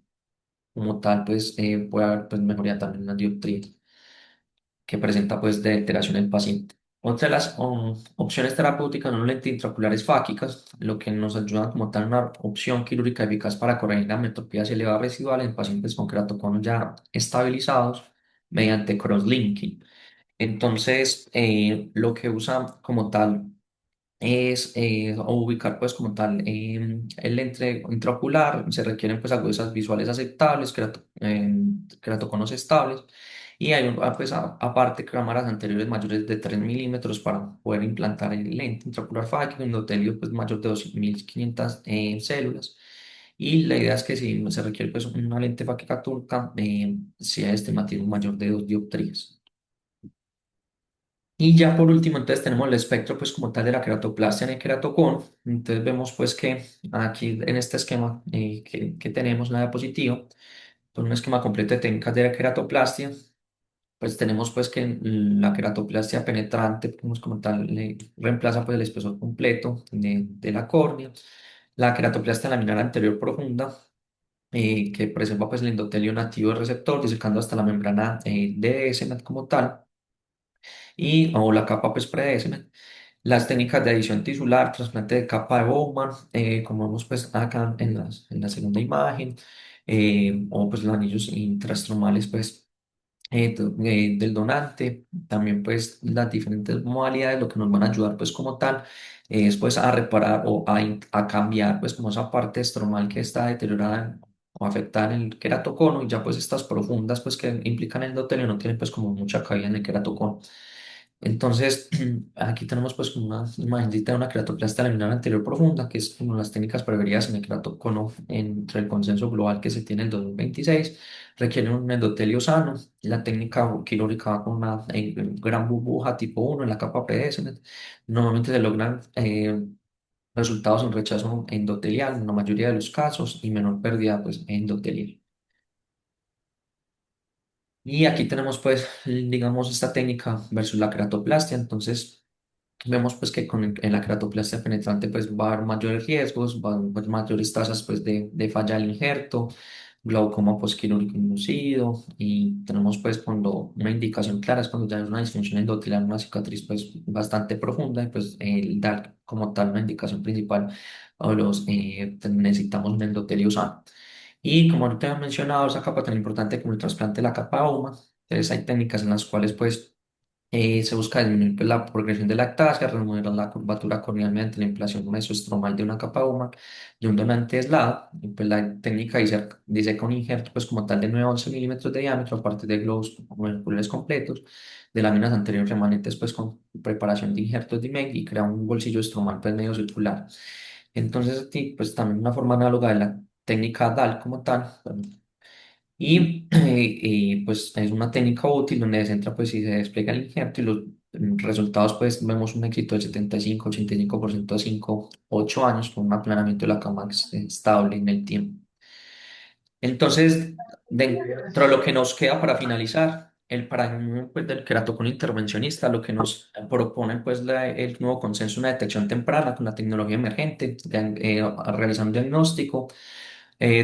como tal pues puede haber pues mejoría también en la dioptría que presenta pues de alteración en el paciente. Otra de las opciones terapéuticas son lentes intraoculares fáquicas, lo que nos ayuda como tal una opción quirúrgica eficaz para corregir la metropías elevadas residuales en pacientes con keratoconos ya estabilizados mediante crosslinking. Entonces, lo que usa como tal es o ubicar pues como tal el lente intraocular, se requieren pues agudezas visuales aceptables, keratoconos estables y hay pues aparte cámaras anteriores mayores de 3 milímetros para poder implantar el lente intraocular fáquico, endotelio pues mayor de 2500 células y la idea es que si se requiere pues una lente fáquica turca sea estimativo mayor de 2 dioptrías. Y ya por último, entonces tenemos el espectro, pues como tal de la queratoplastia en el queratocono. Entonces vemos pues que aquí en este esquema que tenemos en la diapositiva, pues un esquema completo de técnicas de la queratoplastia, pues tenemos pues que la queratoplastia penetrante, pues como tal, reemplaza pues el espesor completo de la córnea. La queratoplastia laminar anterior profunda, que preserva pues el endotelio nativo del receptor, disecando hasta la membrana de Senet como tal y o la capa pues predesmen. Las técnicas de adición tisular, trasplante de capa de Bowman, como vemos pues acá en la segunda imagen, o pues los anillos intrastromales pues del donante, también pues las diferentes modalidades, lo que nos van a ayudar pues como tal es pues a reparar o a cambiar pues como esa parte estromal que está deteriorada o afectada en el queratocono y ya pues estas profundas pues que implican endotelio no tienen pues como mucha cabida en el queratocono. Entonces, aquí tenemos pues una imagencita de una queratoplastia laminar anterior profunda, que es como las técnicas preferidas en el queratocono entre el consenso global que se tiene en el 2026. Requiere un endotelio sano. La técnica quirúrgica va con una gran burbuja tipo uno en la capa predescendente. Normalmente se logran resultados en rechazo endotelial en la mayoría de los casos y menor pérdida pues endotelial. Y aquí tenemos pues, digamos, esta técnica versus la queratoplastia. Entonces, vemos pues que en la queratoplastia penetrante pues va a haber mayores riesgos, va a haber mayores tasas pues de falla del injerto, glaucoma posquirúrgico inducido y tenemos pues cuando una indicación clara es cuando ya hay una disfunción endotelial, una cicatriz pues bastante profunda y pues dar como tal una indicación principal a necesitamos un endotelio sano. Y como ahorita he mencionado, esa capa tan importante como el trasplante de la capa UMA, entonces hay técnicas en las cuales pues se busca disminuir pues, la progresión de lactasia, remodelar la curvatura corneal mediante la implantción mesostromal de una capa húmera de un donante aislado. Y, pues, la técnica dice que un injerto pues, como tal de 9 a 11 milímetros de diámetro a partir de globos moleculares completos de láminas anteriores remanentes pues, con preparación de injertos de IMEG y crea un bolsillo estromal pues, medio circular. Entonces, pues también una forma análoga de la técnica DAL como tal, pues es una técnica útil donde se entra pues si se despliega el injerto y los resultados pues vemos un éxito del 75-85% a 5-8 años con un aplanamiento de la cama estable en el tiempo. Entonces, dentro de lo que nos queda para finalizar, el paradigma pues, del queratocono intervencionista, lo que nos propone pues el nuevo consenso, una detección temprana con la tecnología emergente, realizar un diagnóstico,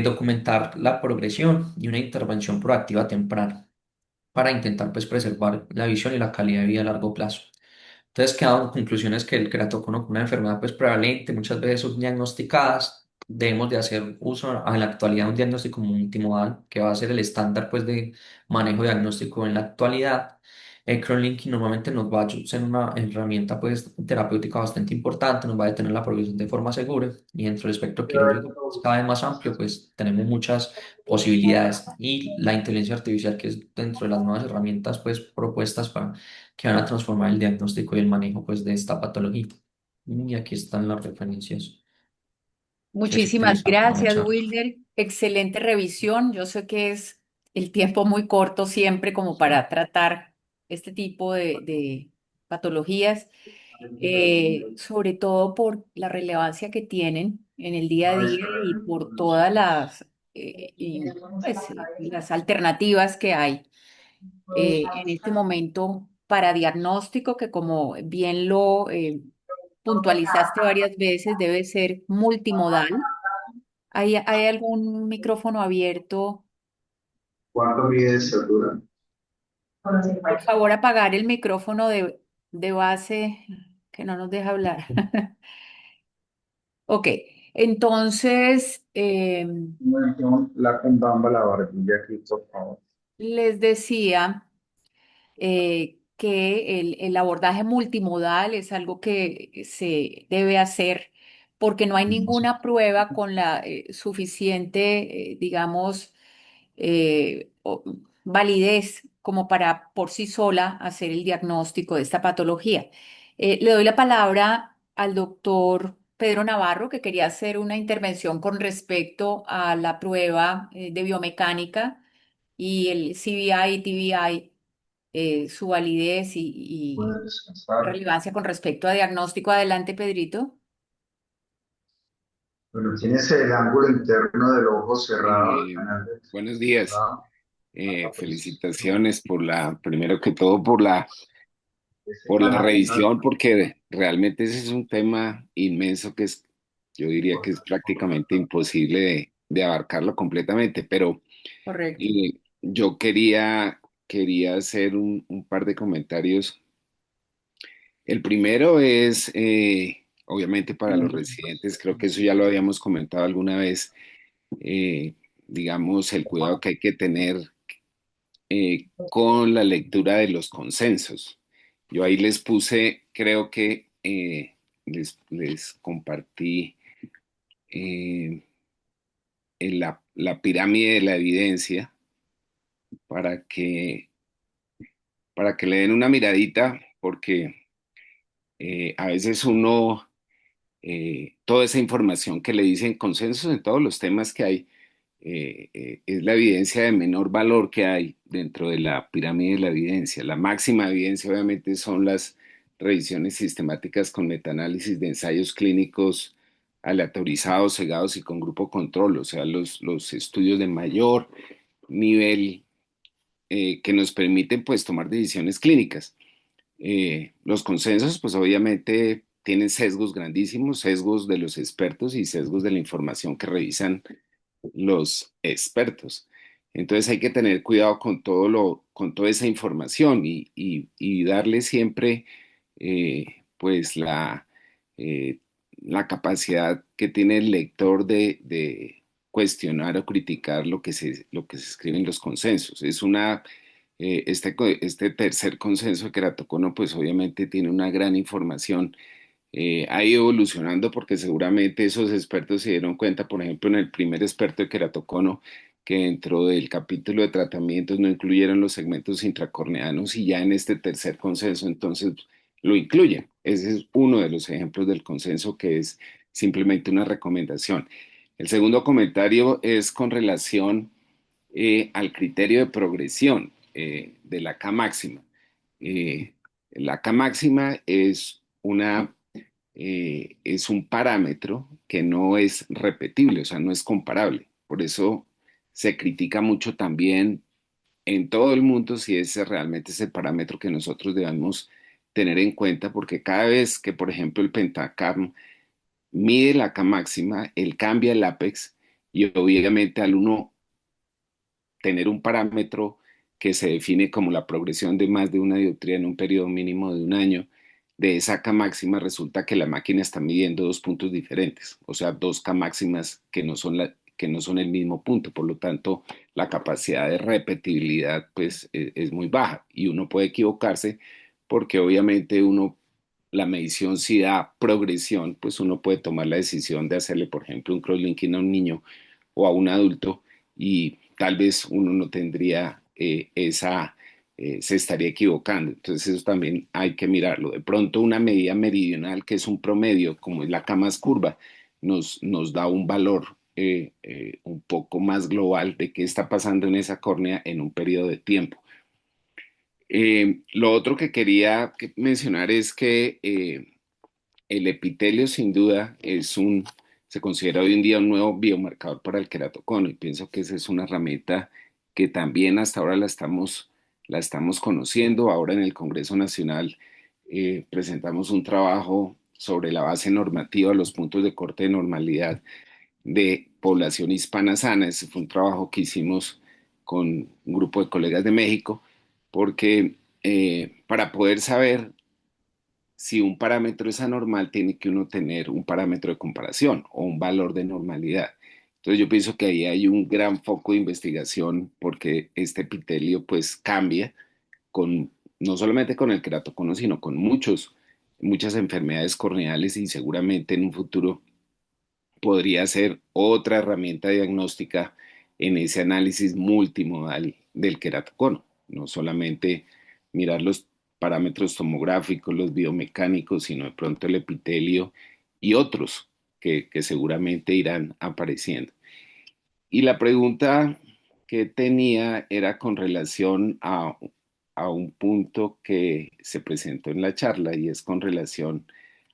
documentar la progresión y una intervención proactiva temprana para intentar pues, preservar la visión y la calidad de vida a largo plazo. Entonces quedan conclusiones que el queratocono es una enfermedad pues, prevalente, muchas veces subdiagnosticadas. Debemos de hacer uso en la actualidad de un diagnóstico multimodal que va a ser el estándar pues, de manejo diagnóstico en la actualidad. El cross-linking normalmente nos va a ser una herramienta pues, terapéutica bastante importante, nos va a detener la progresión de forma segura y dentro del espectro quirúrgico es cada vez más amplio, pues tenemos muchas posibilidades y la inteligencia artificial que es dentro de las nuevas herramientas pues propuestas para que van a transformar el diagnóstico y el manejo pues de esta patología. Y aquí están las referencias que se
Muchísimas
utilizaron en la
gracias,
charla.
Wilder. excelente revisión. Yo sé que es el tiempo muy corto siempre como para tratar este tipo de patologías, sobre todo por la relevancia que tienen en el día a día y por todas las alternativas que hay en este momento para diagnóstico, que como bien lo puntualizaste varias veces, debe ser multimodal. ¿Hay algún micrófono abierto?
¿Cuánto mide estatura?
Por favor, apagar el micrófono de base que no nos deja hablar. Ok, entonces
La cumbamba, la barbilla aquí, por favor.
les decía que el abordaje multimodal es algo que se debe hacer porque no hay ninguna prueba con la suficiente, digamos, validez como para por sí sola hacer el diagnóstico de esta patología. Le doy la palabra al doctor Pedro Navarro, que quería hacer una intervención con respecto a la prueba de biomecánica y el CBI y TBI, su validez y
Puedes descansar.
relevancia con respecto a diagnóstico. Adelante, Pedrito.
Bueno, tienes el ángulo interno del ojo cerrado, el
Eh,
canal del
Buenos días.
cerrado.
Felicitaciones primero que todo,
Ese
por la
canal
revisión, porque realmente ese es un tema inmenso yo diría que es prácticamente imposible de abarcarlo completamente, pero
Correcto.
yo quería hacer un par de comentarios. El primero es, obviamente para los residentes, creo que eso ya lo habíamos comentado alguna vez, eh, digamos, el cuidado que hay que tener con la lectura de los consensos. Yo ahí les puse, creo que les compartí eh, en la pirámide de la evidencia para que, para que le den una miradita, porque a veces toda esa información que le dicen consensos en todos los temas que hay, es la evidencia de menor valor que hay dentro de la pirámide de la evidencia. La máxima evidencia obviamente son las revisiones sistemáticas con metaanálisis de ensayos clínicos aleatorizados, cegados y con grupo control, o sea, los estudios de mayor nivel que nos permiten pues tomar decisiones clínicas. Los consensos, pues obviamente tienen sesgos grandísimos, sesgos de los expertos y sesgos de la información que revisan los expertos. Entonces hay que tener cuidado con con toda esa información y darle siempre pues eh, la capacidad que tiene el lector de cuestionar o criticar lo que se escribe en los consensos. Este tercer consenso de Keratocono pues obviamente tiene una gran información, ha ido evolucionando porque seguramente esos expertos se dieron cuenta, por ejemplo, en el primer experto de queratocono, que dentro del capítulo de tratamientos no incluyeron los segmentos intracorneanos y ya en este tercer consenso entonces lo incluyen. Ese es uno de los ejemplos del consenso que es simplemente una recomendación. El segundo comentario es con relación al criterio de progresión de la K máxima. Eh, la K máxima es un parámetro que no es repetible, o sea, no es comparable. Por eso se critica mucho también en todo el mundo si ese realmente es el parámetro que nosotros debemos tener en cuenta, porque cada vez que, por ejemplo, el Pentacarm mide la K máxima, él cambia el apex y obviamente al uno tener un parámetro que se define como la progresión de más de una dioptría en un periodo mínimo de un año, de esa K máxima resulta que la máquina está midiendo dos puntos diferentes, o sea, dos K máximas que no son el mismo punto, por lo tanto, la capacidad de repetibilidad pues es muy baja y uno puede equivocarse porque obviamente la medición si da progresión, pues uno puede tomar la decisión de hacerle, por ejemplo, un crosslinking a un niño o a un adulto y tal vez uno no tendría se estaría equivocando. Entonces eso también hay que mirarlo. De pronto una medida meridional que es un promedio, como es la K más curva, nos da un valor un poco más global de qué está pasando en esa córnea en un periodo de tiempo. Lo otro que quería mencionar es que el epitelio sin duda se considera hoy en día un nuevo biomarcador para el queratocono y pienso que esa es una herramienta que también hasta ahora la estamos conociendo. Ahora en el Congreso Nacional presentamos un trabajo sobre la base normativa, los puntos de corte de normalidad de población hispana sana. Ese fue un trabajo que hicimos con un grupo de colegas de México, porque para poder saber si un parámetro es anormal, tiene que uno tener un parámetro de comparación o un valor de normalidad. Entonces yo pienso que ahí hay un gran foco de investigación porque este epitelio pues cambia con, no solamente con el queratocono, sino con muchas enfermedades corneales y seguramente en un futuro podría ser otra herramienta diagnóstica en ese análisis multimodal del queratocono, no solamente mirar los parámetros tomográficos, los biomecánicos, sino de pronto el epitelio y otros que seguramente irán apareciendo. Y la pregunta que tenía era con relación a un punto que se presentó en la charla y es con relación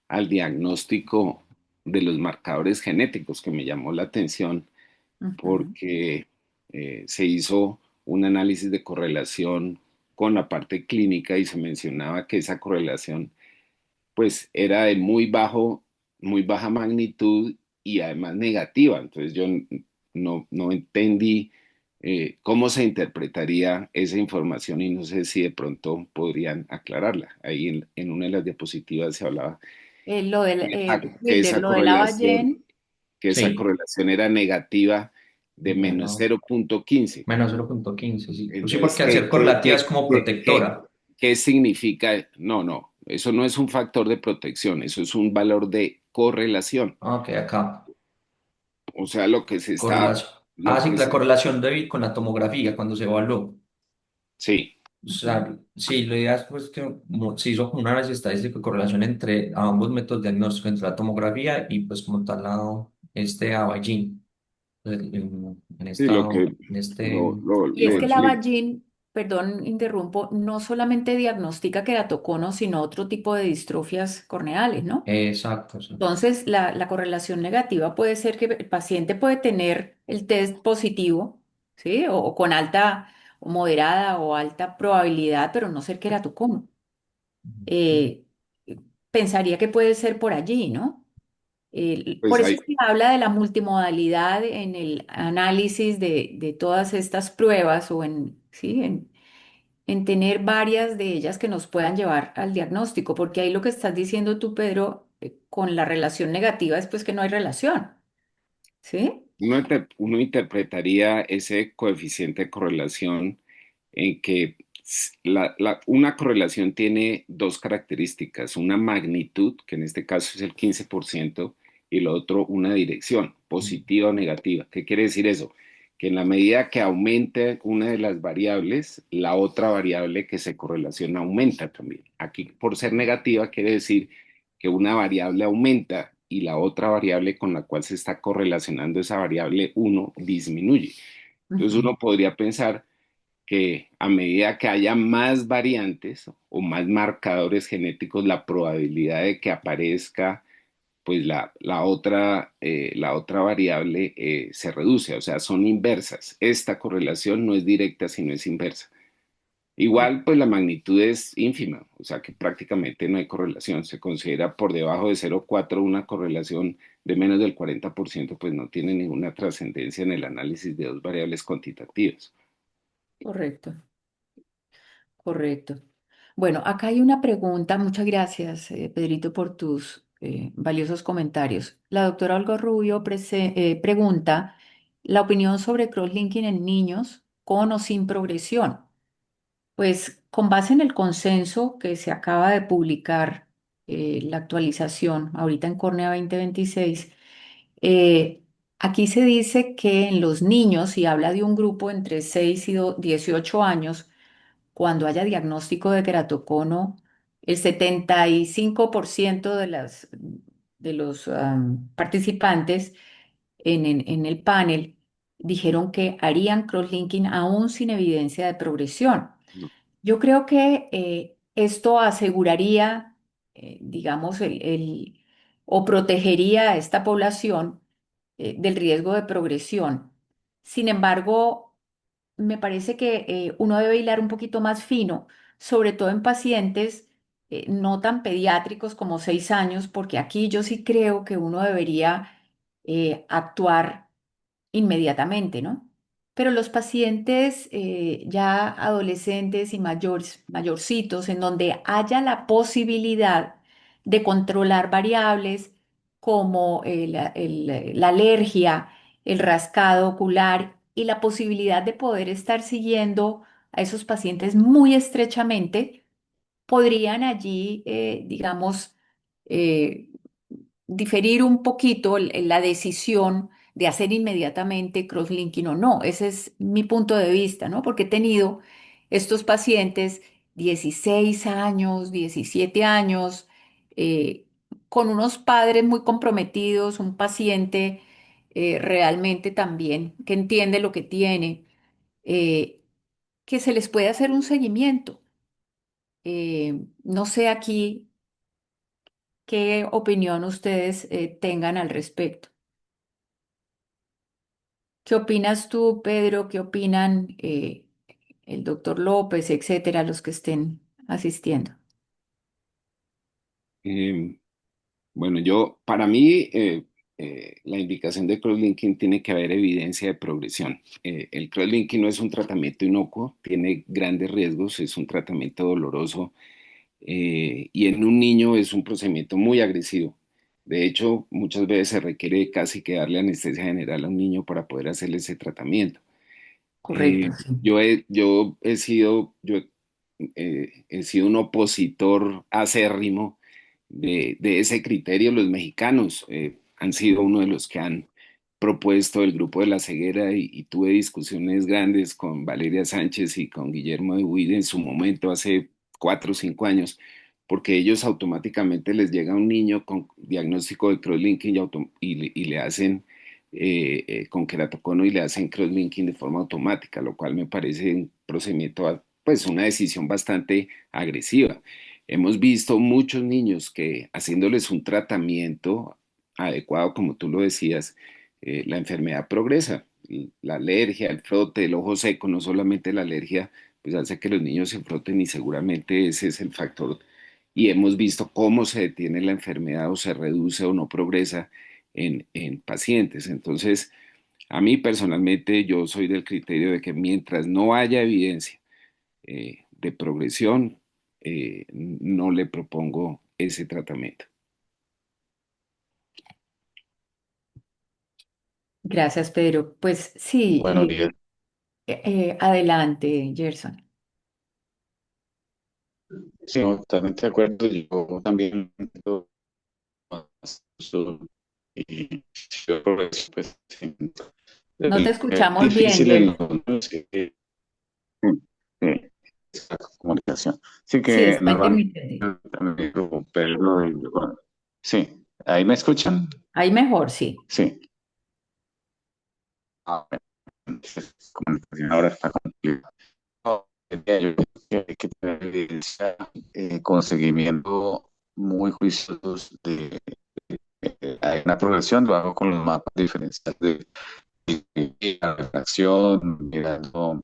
al diagnóstico de los marcadores genéticos, que me llamó la atención
Ujú.
porque se hizo un análisis de correlación con la parte clínica y se mencionaba que esa correlación pues era de muy baja magnitud y además negativa. Entonces yo no entendí cómo se interpretaría esa información y no sé si de pronto podrían aclararla. Ahí en una de las diapositivas se hablaba
Lo del,
que
Wilder, lo de la Ballén,
esa
Sí,
correlación era negativa de menos
menos,
0,15.
menos 0,15, sí. Pues sí,
Entonces,
porque al ser correlativa es como protectora.
¿qué significa? No, no, eso no es un factor de protección, eso es un valor de correlación.
Ok, acá.
O sea,
Correlación. Ah, sí, la correlación débil con la tomografía cuando se evaluó.
sí,
O sea, sí, la idea es pues que se hizo como un análisis estadístico de correlación entre ambos métodos diagnósticos, entre la tomografía y pues como tal lado este Avagin. En
sí,
esta, en este,
y es que la Ballén, perdón, interrumpo, no solamente diagnostica queratocono, sino otro tipo de distrofias corneales, ¿no?
exacto, exacto.
Entonces, la correlación negativa puede ser que el paciente puede tener el test positivo, ¿sí? O con alta o moderada o alta probabilidad, pero no ser queratocono. Eh, Pensaría que puede ser por allí, ¿no?
pues
Por eso
hay,
se habla de la multimodalidad en el análisis de todas estas pruebas o ¿sí? En tener varias de ellas que nos puedan llevar al diagnóstico, porque ahí lo que estás diciendo tú, Pedro, con la relación negativa es pues que no hay relación, ¿sí?
uno interpretaría ese coeficiente de correlación en que una correlación tiene dos características, una magnitud, que en este caso es el 15%, y lo otro una dirección, positiva o negativa. ¿Qué quiere decir eso? Que en la medida que aumente una de las variables, la otra variable que se correlaciona aumenta también. Aquí, por ser negativa, quiere decir que una variable aumenta y la otra variable con la cual se está correlacionando esa variable uno disminuye. Entonces
Ujú.
uno podría pensar que a medida que haya más variantes o más marcadores genéticos, la probabilidad de que aparezca pues la otra variable se reduce, o sea, son inversas. Esta correlación no es directa, sino es inversa. Igual, pues la magnitud es ínfima, o sea que prácticamente no hay correlación. Se considera por debajo de 0,4 una correlación de menos del 40%, pues no tiene ninguna trascendencia en el análisis de dos variables cuantitativas.
Correcto, correcto. Bueno, acá hay una pregunta. Muchas gracias, Pedrito, por tus valiosos comentarios. La doctora Olga Rubio pregunta la opinión sobre crosslinking en niños con o sin progresión. Pues con base en el consenso que se acaba de publicar, la actualización ahorita en Córnea 2026, eh, aquí se dice que en los niños, y habla de un grupo entre 6 y 18 años, cuando haya diagnóstico de queratocono, el 75% de los participantes en el panel, dijeron que harían crosslinking aún sin evidencia de progresión.
No.
Yo creo que esto aseguraría, digamos, o protegería a esta población del riesgo de progresión. Sin embargo, me parece que uno debe hilar un poquito más fino, sobre todo en pacientes no tan pediátricos como 6 años, porque aquí yo sí creo que uno debería actuar inmediatamente, ¿no? Pero los pacientes ya adolescentes y mayorcitos, en donde haya la posibilidad de controlar variables como la alergia, el rascado ocular y la posibilidad de poder estar siguiendo a esos pacientes muy estrechamente, podrían allí, digamos, eh, diferir un poquito la decisión de hacer inmediatamente crosslinking o no. Ese es mi punto de vista, ¿no? Porque he tenido estos pacientes 16 años, 17 años, eh, con unos padres muy comprometidos, un paciente realmente también que entiende lo que tiene, eh, que se les puede hacer un seguimiento. No sé aquí qué opinión ustedes tengan al respecto. ¿Qué opinas tú, Pedro? ¿Qué opinan el doctor López, etcétera, los que estén asistiendo?
Eh, bueno, para mí, la indicación de crosslinking tiene que haber evidencia de progresión. El crosslinking no es un tratamiento inocuo, tiene grandes riesgos, es un tratamiento doloroso y en un niño es un procedimiento muy agresivo. De hecho, muchas veces se requiere casi que darle anestesia general a un niño para poder hacerle ese tratamiento.
Correcto, sí.
He sido un opositor acérrimo de ese criterio. Los mexicanos han sido uno de los que han propuesto el grupo de la ceguera y tuve discusiones grandes con Valeria Sánchez y con Guillermo de Huide en su momento, hace 4 o 5 años, porque ellos automáticamente les llega un niño con diagnóstico de crosslinking y le hacen con queratocono y le hacen crosslinking de forma automática, lo cual me parece un procedimiento, pues una decisión bastante agresiva. Hemos visto muchos niños que haciéndoles un tratamiento adecuado, como tú lo decías, la enfermedad progresa. Y la alergia, el frote, el ojo seco, no solamente la alergia, pues hace que los niños se froten y seguramente ese es el factor. Y hemos visto cómo se detiene la enfermedad o se reduce o no progresa en pacientes. Entonces, a mí personalmente yo soy del criterio de que mientras no haya evidencia de progresión, no le propongo ese tratamiento.
Gracias, Pedro. Pues sí,
Buenos días.
adelante, Gerson.
Sí, no, totalmente de acuerdo. Yo también y si yo progreso, pues sí,
No te
es
escuchamos bien,
difícil en los
Gerson.
niños que esa comunicación. Sí
Sí,
que
está
normalmente
intermitente.
también pero sí, ahí me escuchan.
Ahí mejor, sí.
Sí. Bueno, entonces, comunicación ahora está complicada. No, yo creo que hay que tener evidencia con seguimiento muy juiciosos hay una progresión, lo hago con los mapas diferenciales de la refracción, mirando,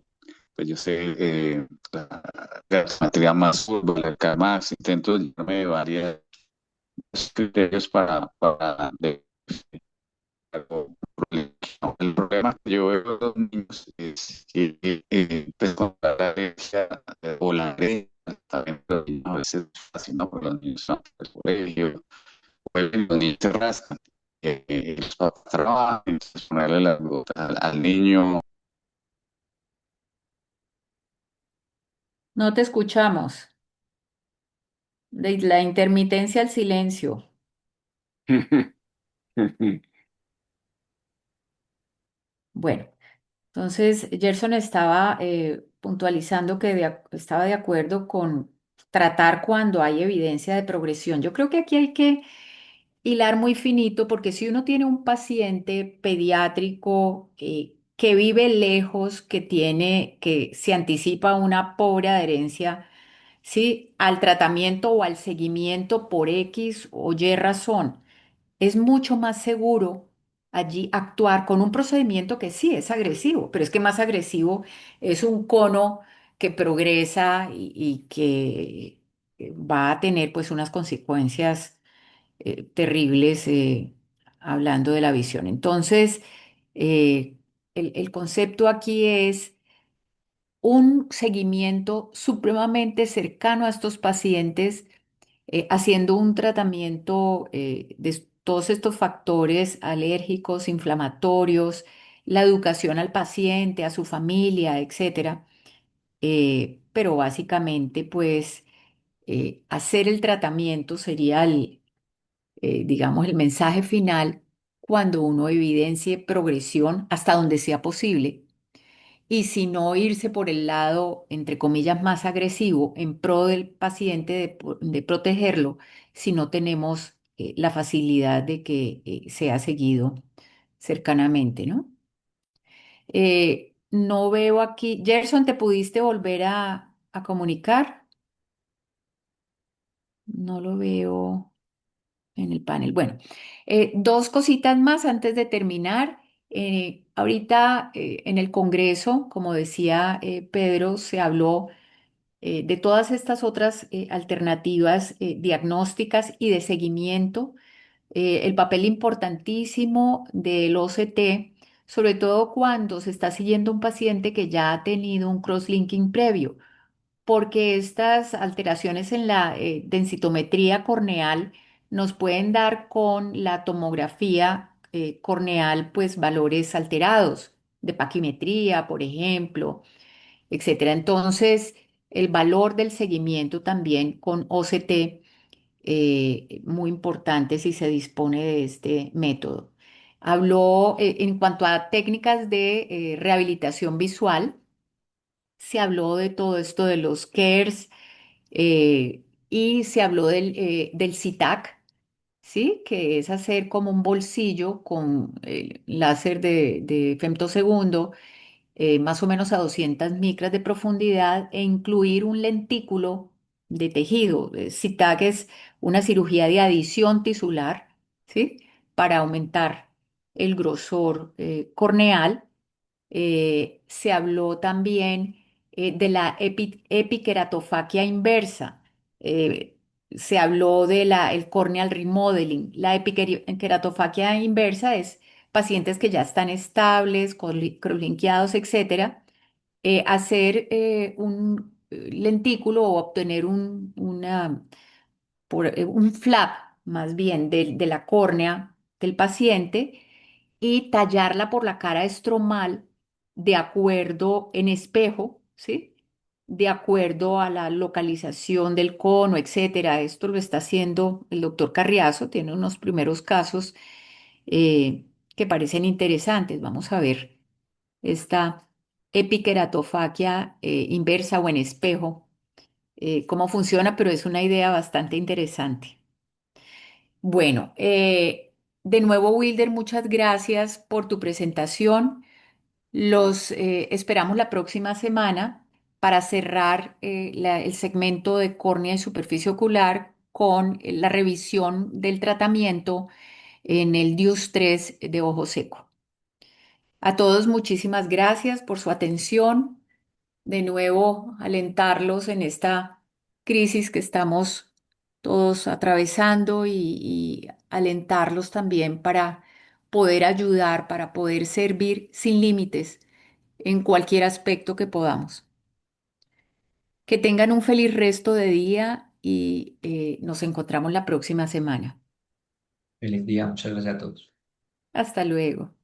pues yo sé, la materia más fútbol, el CARMAX, intento llenarme de varios criterios para el problema que yo veo en los niños es que pues, con la alergia o la alergia también, pero a veces es fácil, ¿no? Porque los niños van al colegio, los niños se rascan, los papás trabajan, entonces ponerle las gotas al niño.
No te escuchamos. De la intermitencia al silencio. Bueno. Entonces, Gerson estaba puntualizando que estaba de acuerdo con tratar cuando hay evidencia de progresión. Yo creo que aquí hay que hilar muy finito, porque si uno tiene un paciente pediátrico que vive lejos, que se anticipa una pobre adherencia, ¿sí? Al tratamiento o al seguimiento por X o Y razón, es mucho más seguro allí actuar con un procedimiento que sí es agresivo, pero es que más agresivo es un cono que progresa y que va a tener pues unas consecuencias terribles, hablando de la visión. Entonces, el concepto aquí es un seguimiento supremamente cercano a estos pacientes, haciendo un tratamiento de todos estos factores alérgicos, inflamatorios, la educación al paciente, a su familia, etcétera. Pero básicamente, pues, hacer el tratamiento sería digamos, el mensaje final cuando uno evidencie progresión hasta donde sea posible y si no irse por el lado, entre comillas, más agresivo en pro del paciente de protegerlo si no tenemos la facilidad de que sea seguido cercanamente, ¿no? No veo aquí. Gerson, ¿te pudiste volver a comunicar? No lo veo en el panel. Bueno, dos cositas más antes de terminar. Ahorita en el Congreso, como decía Pedro, se habló de todas estas otras alternativas diagnósticas y de seguimiento, el papel importantísimo del OCT, sobre todo cuando se está siguiendo un paciente que ya ha tenido un cross-linking previo, porque estas alteraciones en la densitometría corneal nos pueden dar con la tomografía corneal, pues valores alterados de paquimetría, por ejemplo, etcétera. Entonces, el valor del seguimiento también con OCT, muy importante si se dispone de este método. Habló en cuanto a técnicas de rehabilitación visual, se habló de todo esto de los CARES, y se habló del CITAC, ¿sí? Que es hacer como un bolsillo con láser de femtosegundo, más o menos a 200 micras de profundidad e incluir un lentículo de tejido. CITAC es una cirugía de adición tisular, ¿sí? Para aumentar el grosor corneal. Se habló también de la epiqueratofaquia inversa. Eh, Se habló de el corneal remodeling. La epiqueratofaquia inversa es pacientes que ya están estables, crolinqueados, etcétera. Hacer un lentículo o obtener un flap más bien de la córnea del paciente y tallarla por la cara estromal de acuerdo en espejo, ¿sí? De acuerdo a la localización del cono, etcétera. Esto lo está haciendo el doctor Carriazo, tiene unos primeros casos eh, que parecen interesantes. Vamos a ver esta epiqueratofaquia inversa o en espejo, cómo funciona, pero es una idea bastante interesante. Bueno, de nuevo, Wilder, muchas gracias por tu presentación. Los esperamos la próxima semana para cerrar el segmento de córnea y superficie ocular con la revisión del tratamiento en el DIUS 3 de ojo seco. A todos, muchísimas gracias por su atención. De nuevo, alentarlos en esta crisis que estamos todos atravesando y alentarlos también para poder ayudar, para poder servir sin límites en cualquier aspecto que podamos. Que tengan un feliz resto de día y nos encontramos la próxima semana.
Feliz día, muchas gracias a todos.
Hasta luego.